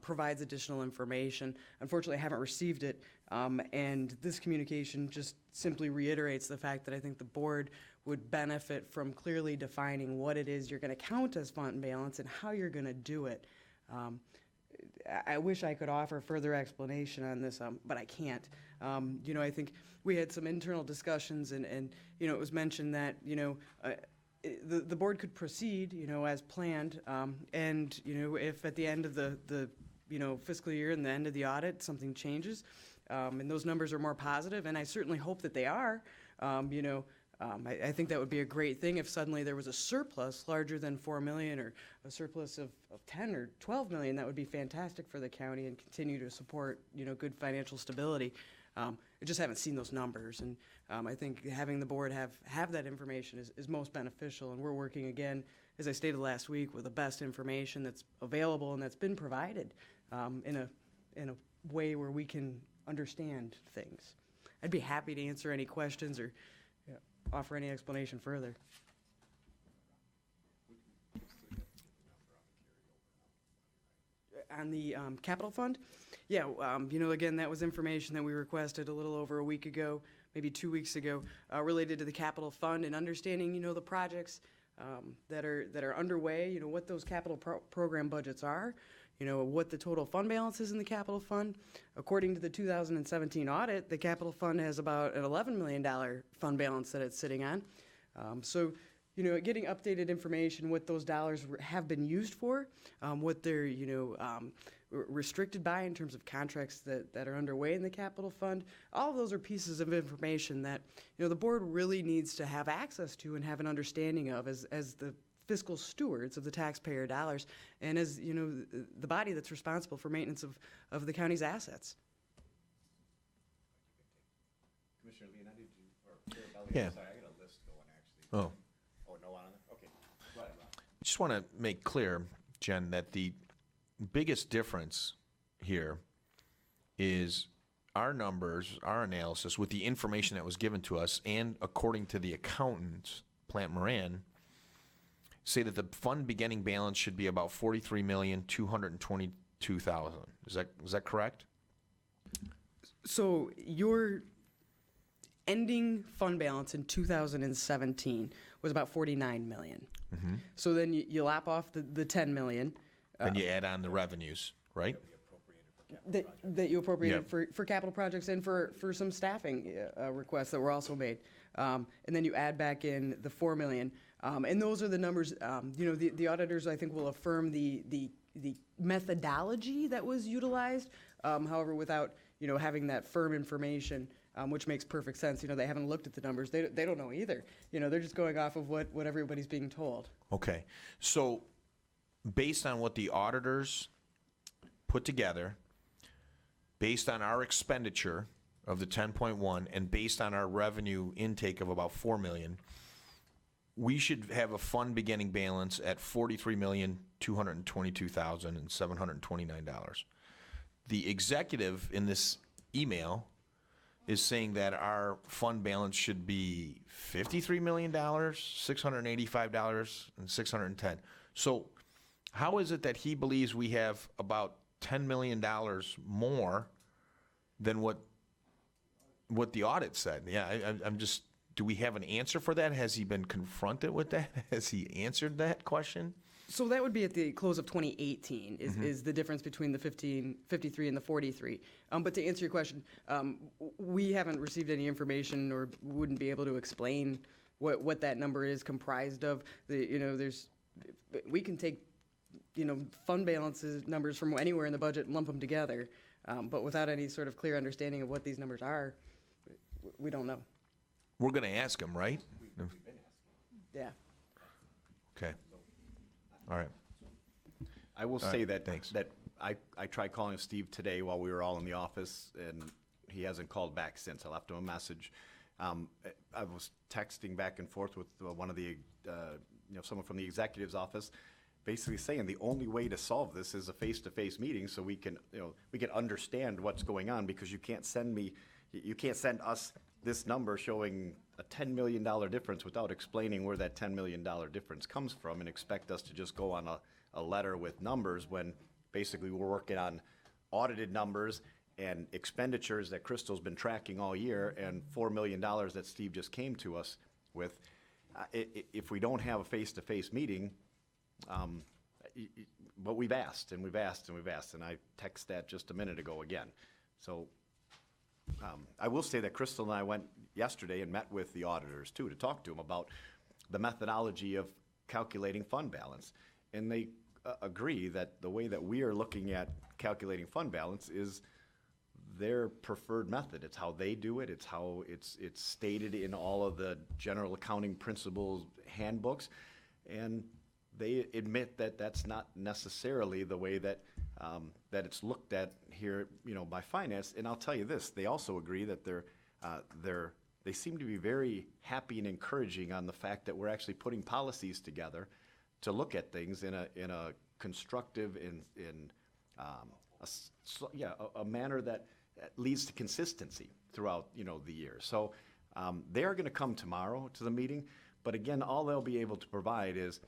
S18: provides additional information. Unfortunately, I haven't received it. And this communication just simply reiterates the fact that I think the board would benefit from clearly defining what it is you're going to count as fund balance and how you're going to do it. I wish I could offer further explanation on this, but I can't. I think we had some internal discussions, and it was mentioned that the board could proceed, as planned, and if at the end of the fiscal year and the end of the audit something changes, and those numbers are more positive, and I certainly hope that they are. I think that would be a great thing if suddenly there was a surplus larger than 4 million or a surplus of 10 or 12 million. That would be fantastic for the county and continue to support, good financial stability. I just haven't seen those numbers, and I think having the board have that information is most beneficial, and we're working again, as I stated last week, with the best information that's available and that's been provided in a way where we can understand things. I'd be happy to answer any questions or offer any explanation further. On the capital fund, again, that was information that we requested a little over a week ago, maybe 2 weeks ago, related to the capital fund and understanding, the projects that are underway, what those capital program budgets are, what the total fund balance is in the capital fund. According to the 2017 audit, the capital fund has about an $11 million fund balance that it's sitting on. Getting updated information, what those dollars have been used for, what they're, restricted by in terms of contracts that are underway in the capital fund. All of those are pieces of information that, the board really needs to have access to and have an understanding of as the fiscal stewards of the taxpayer dollars and as, the body that's responsible for maintenance of the county's assets.
S4: Commissioner Leonetti, or Chair Belli,
S8: Yeah.
S4: sorry, I got a list going actually.
S8: Oh.
S4: Oh, no one on there? Okay. Go ahead, Ron.
S8: Just want to make clear, Jen, that the biggest difference here is our numbers, our analysis, with the information that was given to us, and according to the accountants, Plant Moran, say that the fund beginning balance should be about $43,222,000. Is that correct?
S18: So your ending fund balance in 2017 was about 49 million.
S8: Mm-hmm.
S18: So then you lap off the 10 million.
S8: And you add on the revenues, right?
S18: That you appropriated
S8: Yep.
S18: for capital projects and for some staffing requests that were also made. And then you add back in the 4 million. And those are the numbers, the auditors, I think, will affirm the methodology that was utilized. However, without, having that firm information, which makes perfect sense. They haven't looked at the numbers. They don't know either. They're just going off of what everybody's being told.
S8: Okay. So based on what the auditors put together, based on our expenditure of the 10.1, and based on our revenue intake of about 4 million, we should have a fund beginning balance at $43,222,729. The executive in this email is saying that our fund balance should be $53 million, $685, and $610. So how is it that he believes we have about $10 million more than what the audit said? Yeah, I'm just, do we have an answer for that? Has he been confronted with that? Has he answered that question?
S18: So that would be at the close of 2018 is the difference between the 53 and the 43. But to answer your question, we haven't received any information or wouldn't be able to explain what that number is comprised of. We can take, fund balances numbers from anywhere in the budget and lump them together. But without any sort of clear understanding of what these numbers are, we don't know.
S8: We're going to ask him, right?
S18: Yeah.
S8: Okay. All right.
S4: I will
S8: All
S4: say
S8: right,
S4: that
S8: thanks.
S4: that I tried calling Steve today while we were all in the office, and he hasn't called back since. I left him a message. I was texting back and forth with one of the, someone from the executive's office, basically saying the only way to solve this is a face-to-face meeting, so we can understand what's going on, because you can't send me, You can't send us this number showing a $10 million difference without explaining where that $10 million difference comes from and expect us to just go on a letter with numbers when basically we're working on audited numbers and expenditures that Crystal's been tracking all year and $4 million that Steve just came to us with. If we don't have a face-to-face meeting, but we've asked and we've asked and we've asked, and I texted that just a minute ago again. So I will say that Crystal and I went yesterday and met with the auditors too to talk to them about the methodology of calculating fund balance. And they agree that the way that we are looking at calculating fund balance is their preferred method. It's how they do it. It's how it's stated in all of the general accounting principles handbooks. And they admit that that's not necessarily the way that that it's looked at here, by finance. And I'll tell you this: they also agree that they seem to be very happy and encouraging on the fact that we're actually putting policies together to look at things in a constructive a manner that leads to consistency throughout the year. So they are going to come tomorrow to the meeting, but again, all they'll be able to provide is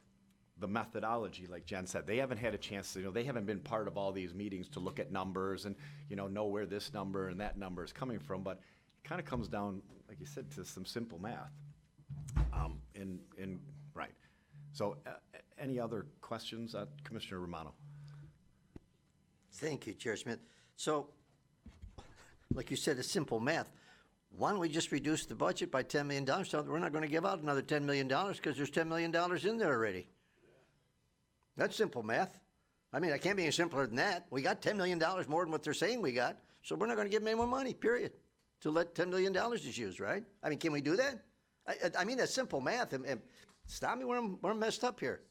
S4: the methodology, like Jen said. They haven't had a chance to, they haven't been part of all these meetings to look at numbers and, know where this number and that number is coming from. But it kind of comes down, like you said, to some simple math. Right. So any other questions, Commissioner Romano?
S11: Thank you, Chair Smith. So, like you said, it's simple math. Why don't we just reduce the budget by $10 million so that we're not going to give out another $10 million because there's $10 million in there already? That's simple math. I mean, it can't be any simpler than that. We got $10 million more than what they're saying we got, so we're not going to give them any more money, period, to let $10 million is used, right? I mean, can we do that? I mean, that's simple math. And stop me where I'm messed up here.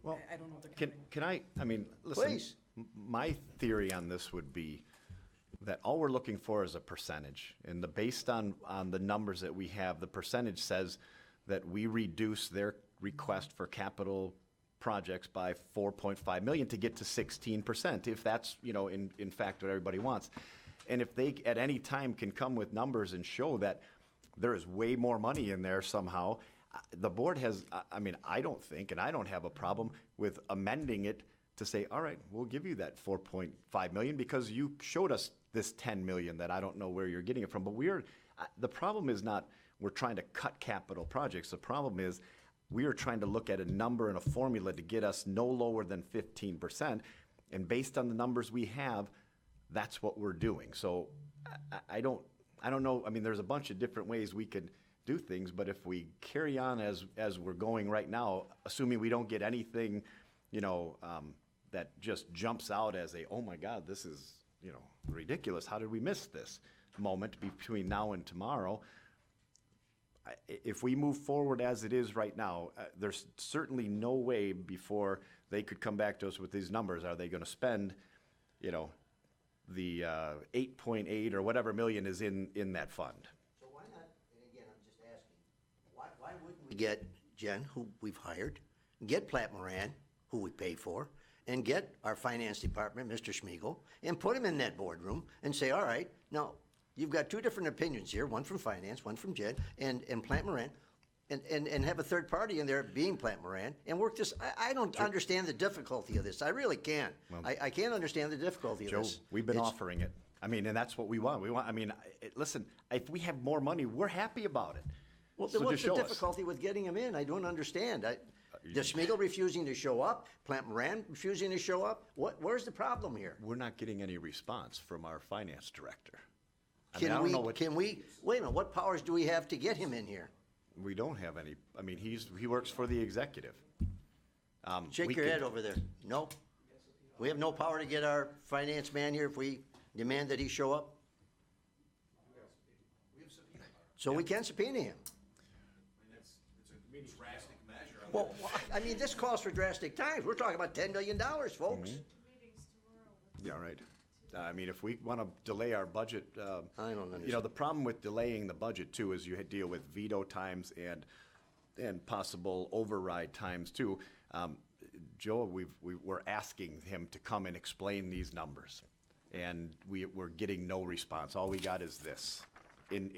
S4: Well,
S18: I don't know what they're
S4: can I mean, listen,
S11: Please.
S4: My theory on this would be that all we're looking for is a percentage. And based on the numbers that we have, the percentage says that we reduce their request for capital projects by 4.5 million to get to 16%, if that's, in fact what everybody wants. And if they at any time can come with numbers and show that there is way more money in there somehow, the board has, I don't think, and I don't have a problem with amending it to say, all right, we'll give you that 4.5 million because you showed us this 10 million that I don't know where you're getting it from. But the problem is not we're trying to cut capital projects. The problem is we are trying to look at a number and a formula to get us no lower than 15%. And based on the numbers we have, that's what we're doing. So I don't know. I mean, there's a bunch of different ways we could do things, but if we carry on as we're going right now, assuming we don't get anything, that just jumps out as oh my God, this is, ridiculous. How did we miss this moment between now and tomorrow? If we move forward as it is right now, there's certainly no way before they could come back to us with these numbers. Are they going to spend, the 8.8 or whatever million is in that fund?
S11: So why not, and again, I'm just asking, why wouldn't we get Jen, who we've hired, get Platt Moran, who we pay for, and get our finance department, Mr. Schmiegel, and put him in that boardroom and say, all right, now, you've got two different opinions here, one from finance, one from Jen, and Platt Moran, and have a third party in there being Platt Moran, and work this. I don't understand the difficulty of this. I really can't.
S4: Well,
S11: I can't understand the difficulty of
S4: Joe,
S11: this.
S4: we've been offering it. And that's what we want. Listen, if we have more money, we're happy about it.
S11: Well,
S4: So
S11: then what's
S4: just
S11: the
S4: show us.
S11: difficulty with getting him in? I don't understand. Does Schmiegel refusing to show up? Platt Moran refusing to show up? Where's the problem here?
S4: We're not getting any response from our finance director.
S11: Can we, wait a minute, what powers do we have to get him in here?
S4: We don't have any. He works for the executive.
S11: Shake your head over there. No? We have no power to get our finance man here if we demand that he show up? So we can subpoena him. Well, this calls for drastic times. We're talking about $10 million, folks.
S4: Yeah, right. If we want to delay our budget,
S11: I don't understand.
S4: The problem with delaying the budget too is you deal with veto times and possible override times too. Joe, we're asking him to come and explain these numbers. and we're getting no response. All we got is this, in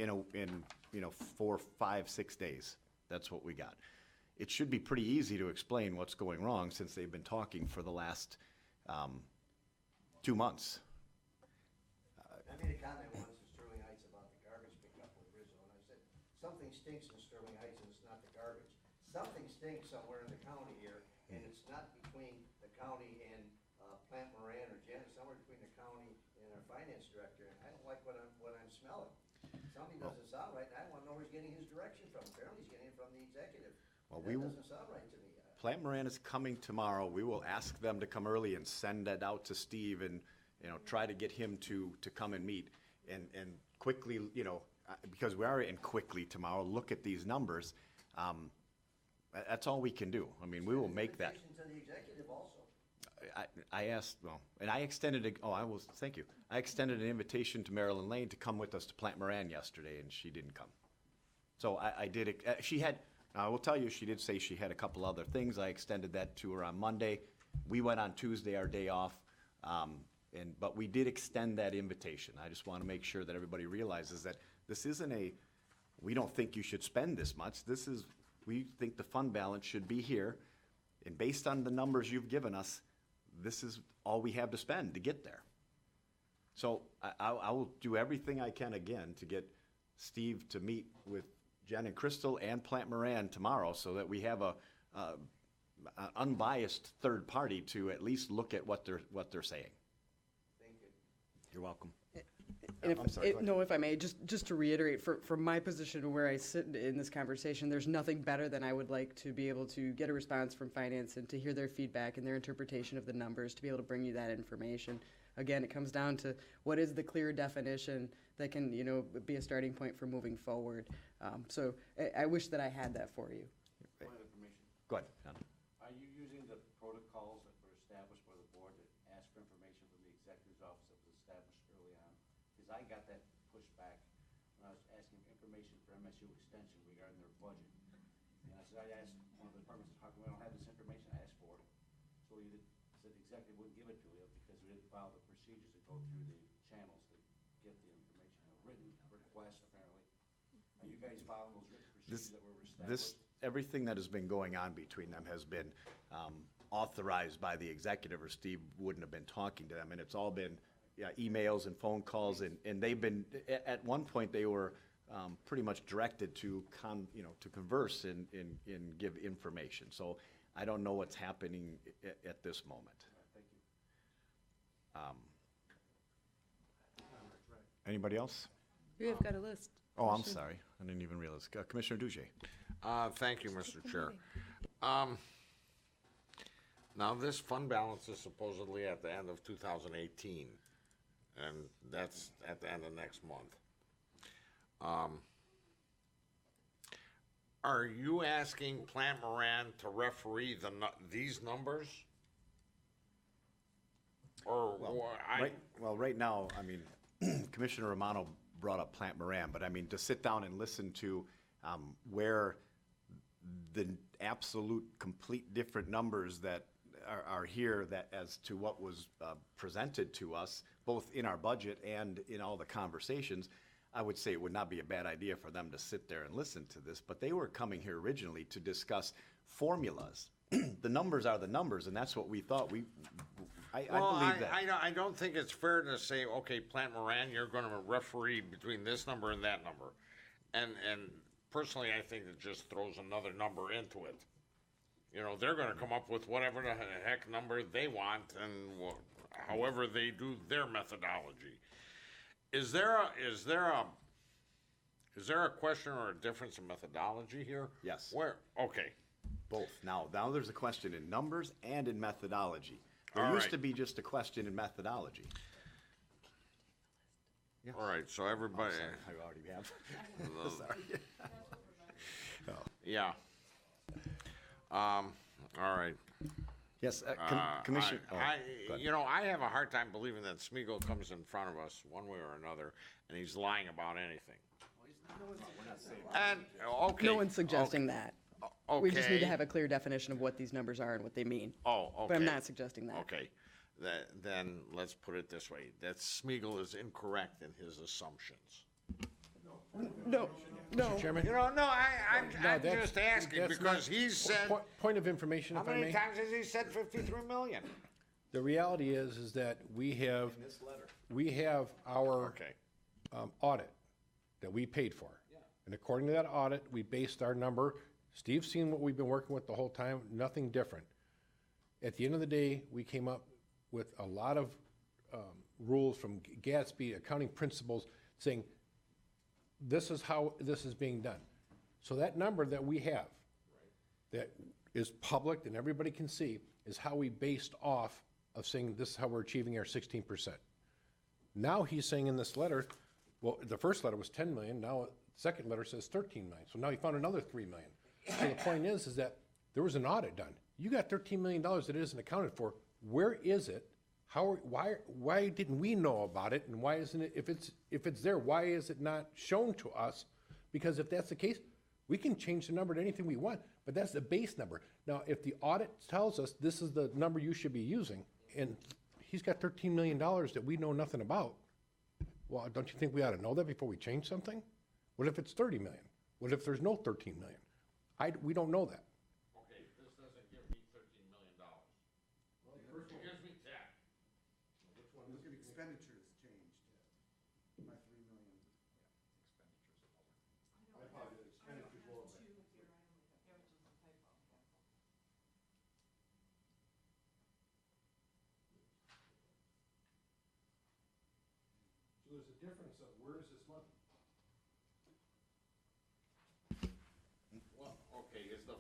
S4: 4, 5, 6 days. That's what we got. It should be pretty easy to explain what's going wrong since they've been talking for the last 2 months.
S11: I made a comment once in Sterling Heights about the garbage pickup with Rizzo, and I said, something stinks in Sterling Heights and it's not the garbage. Something stinks somewhere in the county here, and it's not between the county and Plant Moran or Janet, somewhere between the county and our finance director, and I don't like what I'm smelling. Something doesn't sound right, and I wanna know where he's getting his direction from. Apparently he's getting it from the executive.
S4: Well,
S11: That doesn't sound right to me.
S4: Plant Moran is coming tomorrow. We will ask them to come early and send that out to Steve and, try to get him to come and meet. And quickly, because we are in quickly tomorrow, look at these numbers. That's all we can do. I mean, we will make that.
S11: To the executive also.
S4: I asked, and I extended, thank you. I extended an invitation to Marilyn Lane to come with us to Plant Moran yesterday, and she didn't come. So I did, I will tell you, she did say she had a couple other things. I extended that to her on Monday. We went on Tuesday, our day off, but we did extend that invitation. I just want to make sure that everybody realizes that this isn't we don't think you should spend this much. We think the fund balance should be here, and based on the numbers you've given us, this is all we have to spend to get there. So I will do everything I can again to get Steve to meet with Jen and Crystal and Plant Moran tomorrow so that we have an unbiased third party to at least look at what they're saying.
S11: Thank you.
S4: You're welcome.
S18: And
S4: I'm sorry, go ahead.
S18: if I may, just to reiterate, from my position where I sit in this conversation, there's nothing better than I would like to be able to get a response from finance and to hear their feedback and their interpretation of the numbers, to be able to bring you that information. Again, it comes down to what is the clear definition that can, be a starting point for moving forward. So I wish that I had that for you.
S4: Point of information. Go ahead, John.
S19: Are you using the protocols that were established by the board to ask for information from the executive's office that was established early on? Because I got that pushed back when I was asking information for MSU Extension regarding their budget. And I asked one of the departments, how come we don't have this information? I asked for it. So he said the executive wouldn't give it to you because we didn't follow the procedures that go through the channels to get the information. A written request, apparently. Are you guys following those written procedures that were established?
S4: Everything that has been going on between them has been authorized by the executive, or Steve wouldn't have been talking to them, and it's all been emails and phone calls, and they've been, at one point, they were pretty much directed to converse and give information. So I don't know what's happening at this moment.
S19: Thank you.
S4: Anybody else?
S5: We have got a list.
S4: Oh, I'm sorry. I didn't even realize. Commissioner Dujay.
S1: Thank you, Mr. Chair. Now, this fund balance is supposedly at the end of 2018, and that's at the end of next month. Are you asking Plant Moran to referee these numbers? Or
S4: right now, I mean, Commissioner Romano brought up Plant Moran, but I mean, to sit down and listen to where the absolute complete different numbers that are here, that as to what was presented to us, both in our budget and in all the conversations, I would say it would not be a bad idea for them to sit there and listen to this, but they were coming here originally to discuss formulas. The numbers are the numbers, and that's what we thought. I believe that.
S1: I don't think it's fair to say, okay, Plant Moran, you're going to referee between this number and that number. And personally, I think it just throws another number into it. They're going to come up with whatever the heck number they want, and however they do their methodology. Is there a question or a difference in methodology here?
S4: Yes.
S1: Where? Okay.
S4: Both. Now there's a question in numbers and in methodology. There used to be just a question in methodology.
S1: Yes. All right, so everybody.
S4: I already have. Sorry.
S1: Yeah. All right.
S4: Yes, Commissioner.
S1: I have a hard time believing that Smeagol comes in front of us one way or another, and he's lying about anything. And okay.
S18: No one's suggesting that.
S1: Okay.
S18: We just need to have a clear definition of what these numbers are and what they mean.
S1: Oh, okay.
S18: But I'm not suggesting that.
S1: Okay. then let's put it this way, that Smeagol is incorrect in his assumptions.
S18: No, no.
S17: Chairman?
S1: You know, no, I'm
S17: that's-
S1: just asking
S17: that's
S1: because
S17: not-
S1: he said,
S17: Point of information,
S1: how
S17: if I
S1: many
S17: may.
S1: times has he said 53 million?
S17: The reality is that we have, our
S1: Okay.
S17: audit that we paid for. And according to that audit, we based our number, Steve's seen what we've been working with the whole time, nothing different. At the end of the day, we came up with a lot of rules from Gatsby, accounting principles, saying, this is how this is being done. So that number that we have, that is public and everybody can see, is how we based off of saying this is how we're achieving our 16%. Now he's saying in this letter, well, the first letter was 10 million, now the second letter says 13 million. So now he found another 3 million. So the point is that there was an audit done. You got $13 million that isn't accounted for. Where is it? Why didn't we know about it? And why isn't it, if it's there, why is it not shown to us? Because if that's the case, we can change the number to anything we want, but that's the base number. Now, if the audit tells us this is the number you should be using, and he's got $13 million that we know nothing about, well, don't you think we ought to know that before we change something? What if it's 30 million? What if there's no 13 million? We don't know that.
S1: Okay, this doesn't give me $13 million. It gives me 10.
S10: Look at expenditures changed by 3 million.
S17: So there's a difference of where is this money?
S1: Well, okay, is the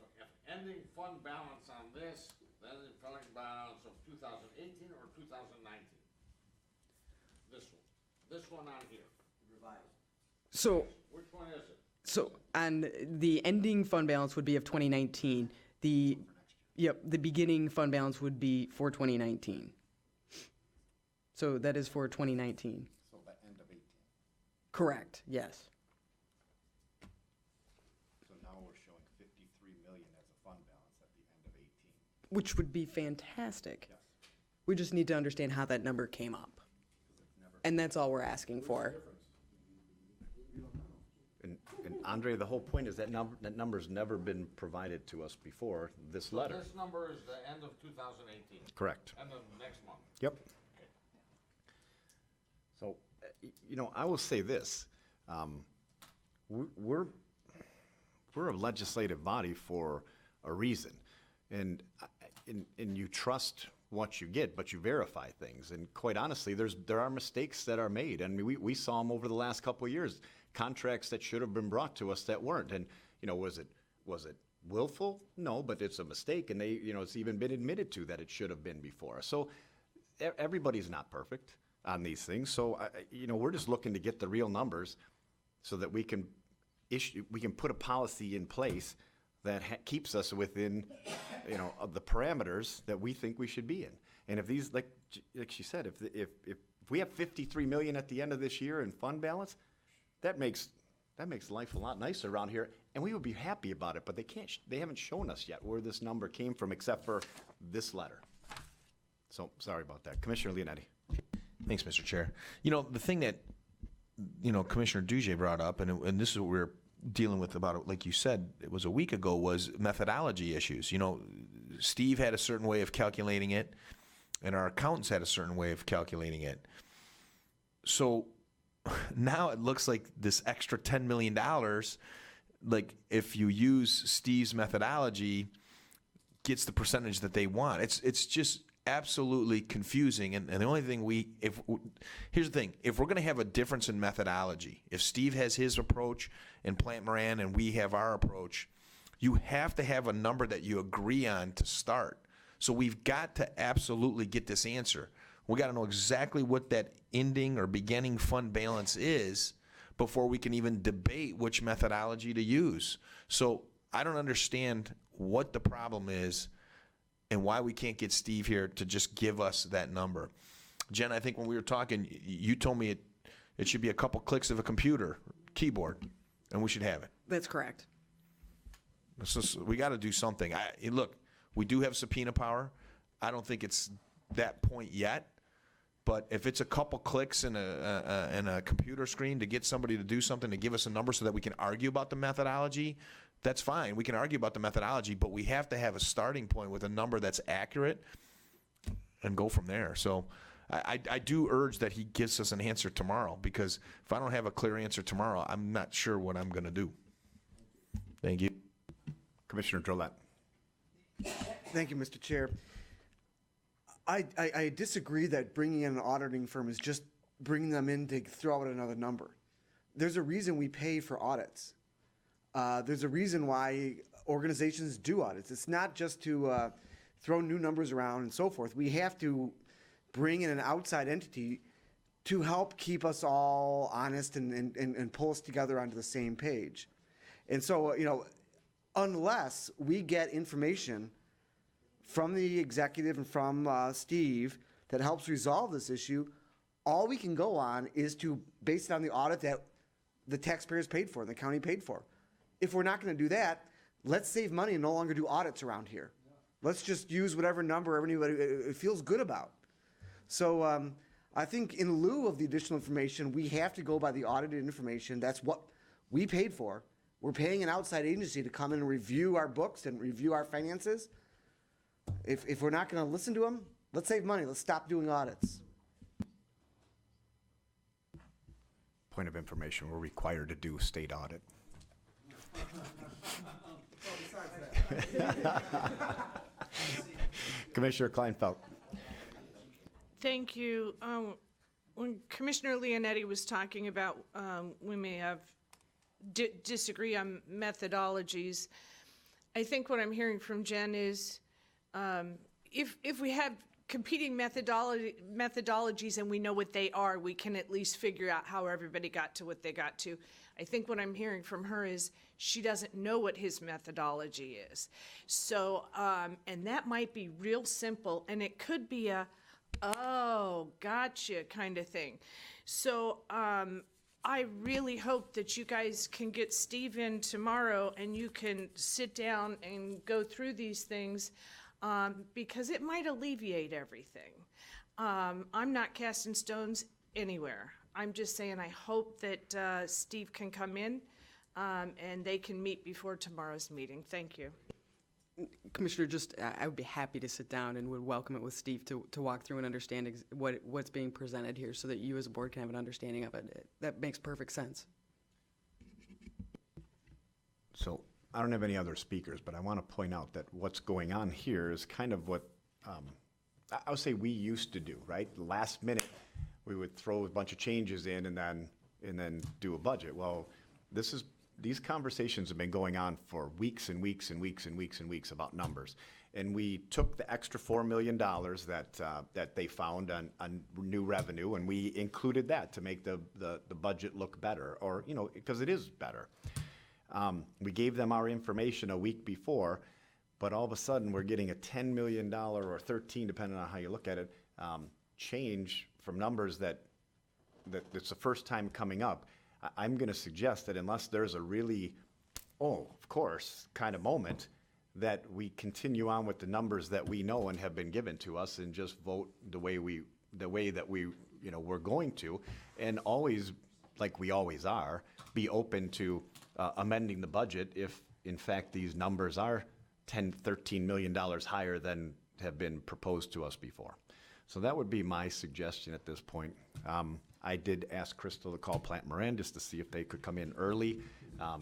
S1: ending fund balance on this, the ending fund balance of 2018 or 2019? This one on here.
S18: So,
S1: Which one is it?
S18: so on the ending fund balance would be of 2019. The beginning fund balance would be for 2019. So that is for 2019.
S4: So by end of 18.
S18: Correct, yes.
S4: So now we're showing 53 million as a fund balance at the end of 18.
S18: Which would be fantastic. We just need to understand how that number came up. And that's all we're asking for.
S4: And Andre, the whole point is that number's never been provided to us before this letter.
S1: This number is the end of 2018.
S4: Correct.
S1: End of next month.
S4: Yep. So, I will say this, we're a legislative body for a reason. And you trust what you get, but you verify things. And quite honestly, there are mistakes that are made. And we saw them over the last couple of years, contracts that should have been brought to us that weren't. And, was it willful? No, but it's a mistake. And it's even been admitted to that it should have been before. So everybody's not perfect on these things. So, we're just looking to get the real numbers so that we can put a policy in place that keeps us within, the parameters that we think we should be in. And if these, like she said, if we have 53 million at the end of this year in fund balance, that makes life a lot nicer around here, and we would be happy about it. But they haven't shown us yet where this number came from, except for this letter. So sorry about that, Commissioner Leonetti.
S8: Thanks, Mr. Chair. The thing that, Commissioner Duje brought up, and this is what we're dealing with about, like you said, it was a week ago, was methodology issues. Steve had a certain way of calculating it, and our accountants had a certain way of calculating it. So now it looks like this extra $10 million, like if you use Steve's methodology, gets the percentage that they want. It's just absolutely confusing. And the only thing here's the thing, if we're going to have a difference in methodology, if Steve has his approach and Plant Moran and we have our approach, you have to have a number that you agree on to start. So we've got to absolutely get this answer. We got to know exactly what that ending or beginning fund balance is before we can even debate which methodology to use. So I don't understand what the problem is and why we can't get Steve here to just give us that number. Jen, I think when we were talking, you told me it should be a couple clicks of a computer keyboard, and we should have it.
S18: That's correct.
S8: We got to do something. Look, we do have subpoena power. I don't think it's that point yet. But if it's a couple clicks in a computer screen to get somebody to do something, to give us a number so that we can argue about the methodology, that's fine. We can argue about the methodology, but we have to have a starting point with a number that's accurate and go from there. So I do urge that he gives us an answer tomorrow, because if I don't have a clear answer tomorrow, I'm not sure what I'm going to do. Thank you.
S4: Commissioner Drollet.
S10: Thank you, Mr. Chair. I disagree that bringing in an auditing firm is just bringing them in to throw out another number. There's a reason we pay for audits. There's a reason why organizations do audits. It's not just to throw new numbers around and so forth. We have to bring in an outside entity to help keep us all honest and pull us together onto the same page. And so, unless we get information from the executive and from Steve that helps resolve this issue, all we can go on is to base it on the audit that the taxpayers paid for, the county paid for. If we're not going to do that, let's save money and no longer do audits around here. Let's just use whatever number everybody feels good about. So I think in lieu of the additional information, we have to go by the audited information. That's what we paid for. We're paying an outside agency to come in and review our books and review our finances. If we're not going to listen to them, let's save money. Let's stop doing audits.
S4: Point of information, we're required to do state audit. Commissioner Kleinfeld.
S15: Thank you. When Commissioner Leonetti was talking about we may have disagree on methodologies, I think what I'm hearing from Jen is if we have competing methodologies and we know what they are, we can at least figure out how everybody got to what they got to. I think what I'm hearing from her is she doesn't know what his methodology is. So, and that might be real simple, and it could be a, oh, gotcha kind of thing. So, I really hope that you guys can get Steve in tomorrow and you can sit down and go through these things, because it might alleviate everything. I'm not casting stones anywhere. I'm just saying I hope that Steve can come in and they can meet before tomorrow's meeting. Thank you.
S18: Commissioner, I would be happy to sit down and would welcome it with Steve to walk through and understand what's being presented here so that you as a board can have an understanding of it. That makes perfect sense.
S4: So I don't have any other speakers, but I want to point out that what's going on here is kind of what I would say we used to do, right? Last minute, we would throw a bunch of changes in and then do a budget. Well, these conversations have been going on for weeks and weeks and weeks and weeks and weeks about numbers. And we took the extra $4 million that they found on new revenue, and we included that to make the budget look better, or, because it is better. We gave them our information a week before, but all of a sudden we're getting a $10 million or 13, depending on how you look at it, change from numbers that it's the first time coming up. I'm going to suggest that unless there's a really, oh, of course, kind of moment, that we continue on with the numbers that we know and have been given to us and just vote the way that we we're going to, and always, like we always are, be open to amending the budget if, in fact, these numbers are $13 million higher than have been proposed to us before. So that would be my suggestion at this point. I did ask Crystal to call Plant Moran just to see if they could come in early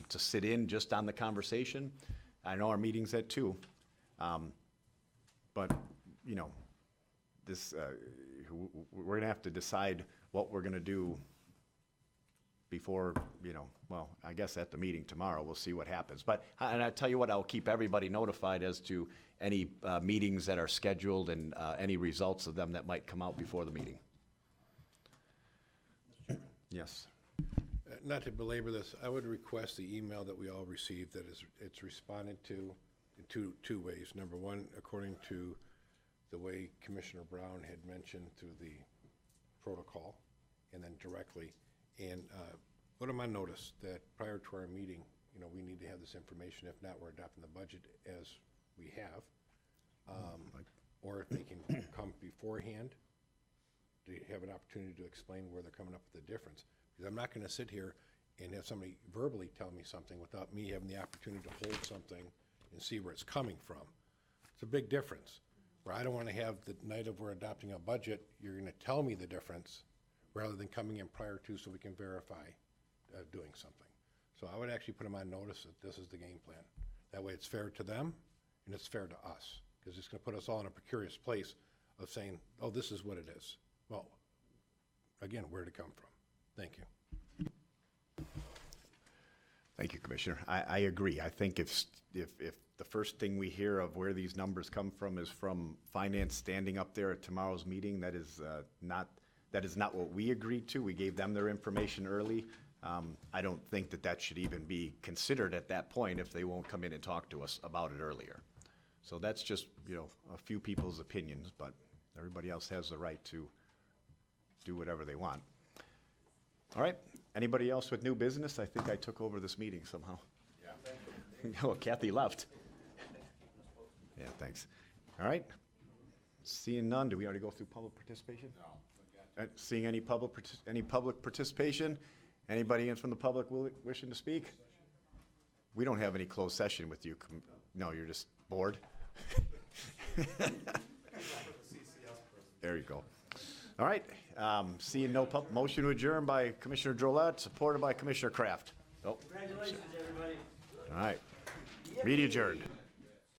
S4: to sit in just on the conversation. I know our meeting's at 2, but this we're gonna have to decide what we're gonna do before, well, I guess at the meeting tomorrow, we'll see what happens. But, and I tell you what, I'll keep everybody notified as to any meetings that are scheduled and any results of them that might come out before the meeting. Yes.
S17: Not to belabor this, I would request the email that we all received that it's responded to in two ways. Number one, according to the way Commissioner Brown had mentioned through the protocol, and then directly. And put them on notice that prior to our meeting, we need to have this information. If not, we're adopting the budget as we have. or if they can come beforehand to have an opportunity to explain where they're coming up with the difference. Because I'm not gonna sit here and have somebody verbally tell me something without me having the opportunity to hold something and see where it's coming from. It's a big difference, where I don't wanna have the night of we're adopting a budget, you're gonna tell me the difference, rather than coming in prior to so we can verify doing something. So I would actually put them on notice that this is the game plan. That way it's fair to them and it's fair to us, because it's gonna put us all in a precarious place of saying, oh, this is what it is. Well, again, where'd it come from? Thank you.
S4: Thank you, Commissioner. I agree. I think if the first thing we hear of where these numbers come from is from finance standing up there at tomorrow's meeting, that is not what we agreed to. We gave them their information early. I don't think that should even be considered at that point if they won't come in and talk to us about it earlier. So that's just, a few people's opinions, but everybody else has the right to do whatever they want. All right, anybody else with new business? I think I took over this meeting somehow. Yeah. Oh, Kathy left. Yeah, thanks. All right, seeing none, did we already go through public participation? No. Seeing any public participation? Anybody in from the public wishing to speak? We don't have any closed session with you. No, you're just bored? There you go. All right, seeing no motion to adjourn by Commissioner Drollet, supported by Commissioner Kraft. Oh.
S19: Congratulations, everybody.
S4: All right, meeting adjourned.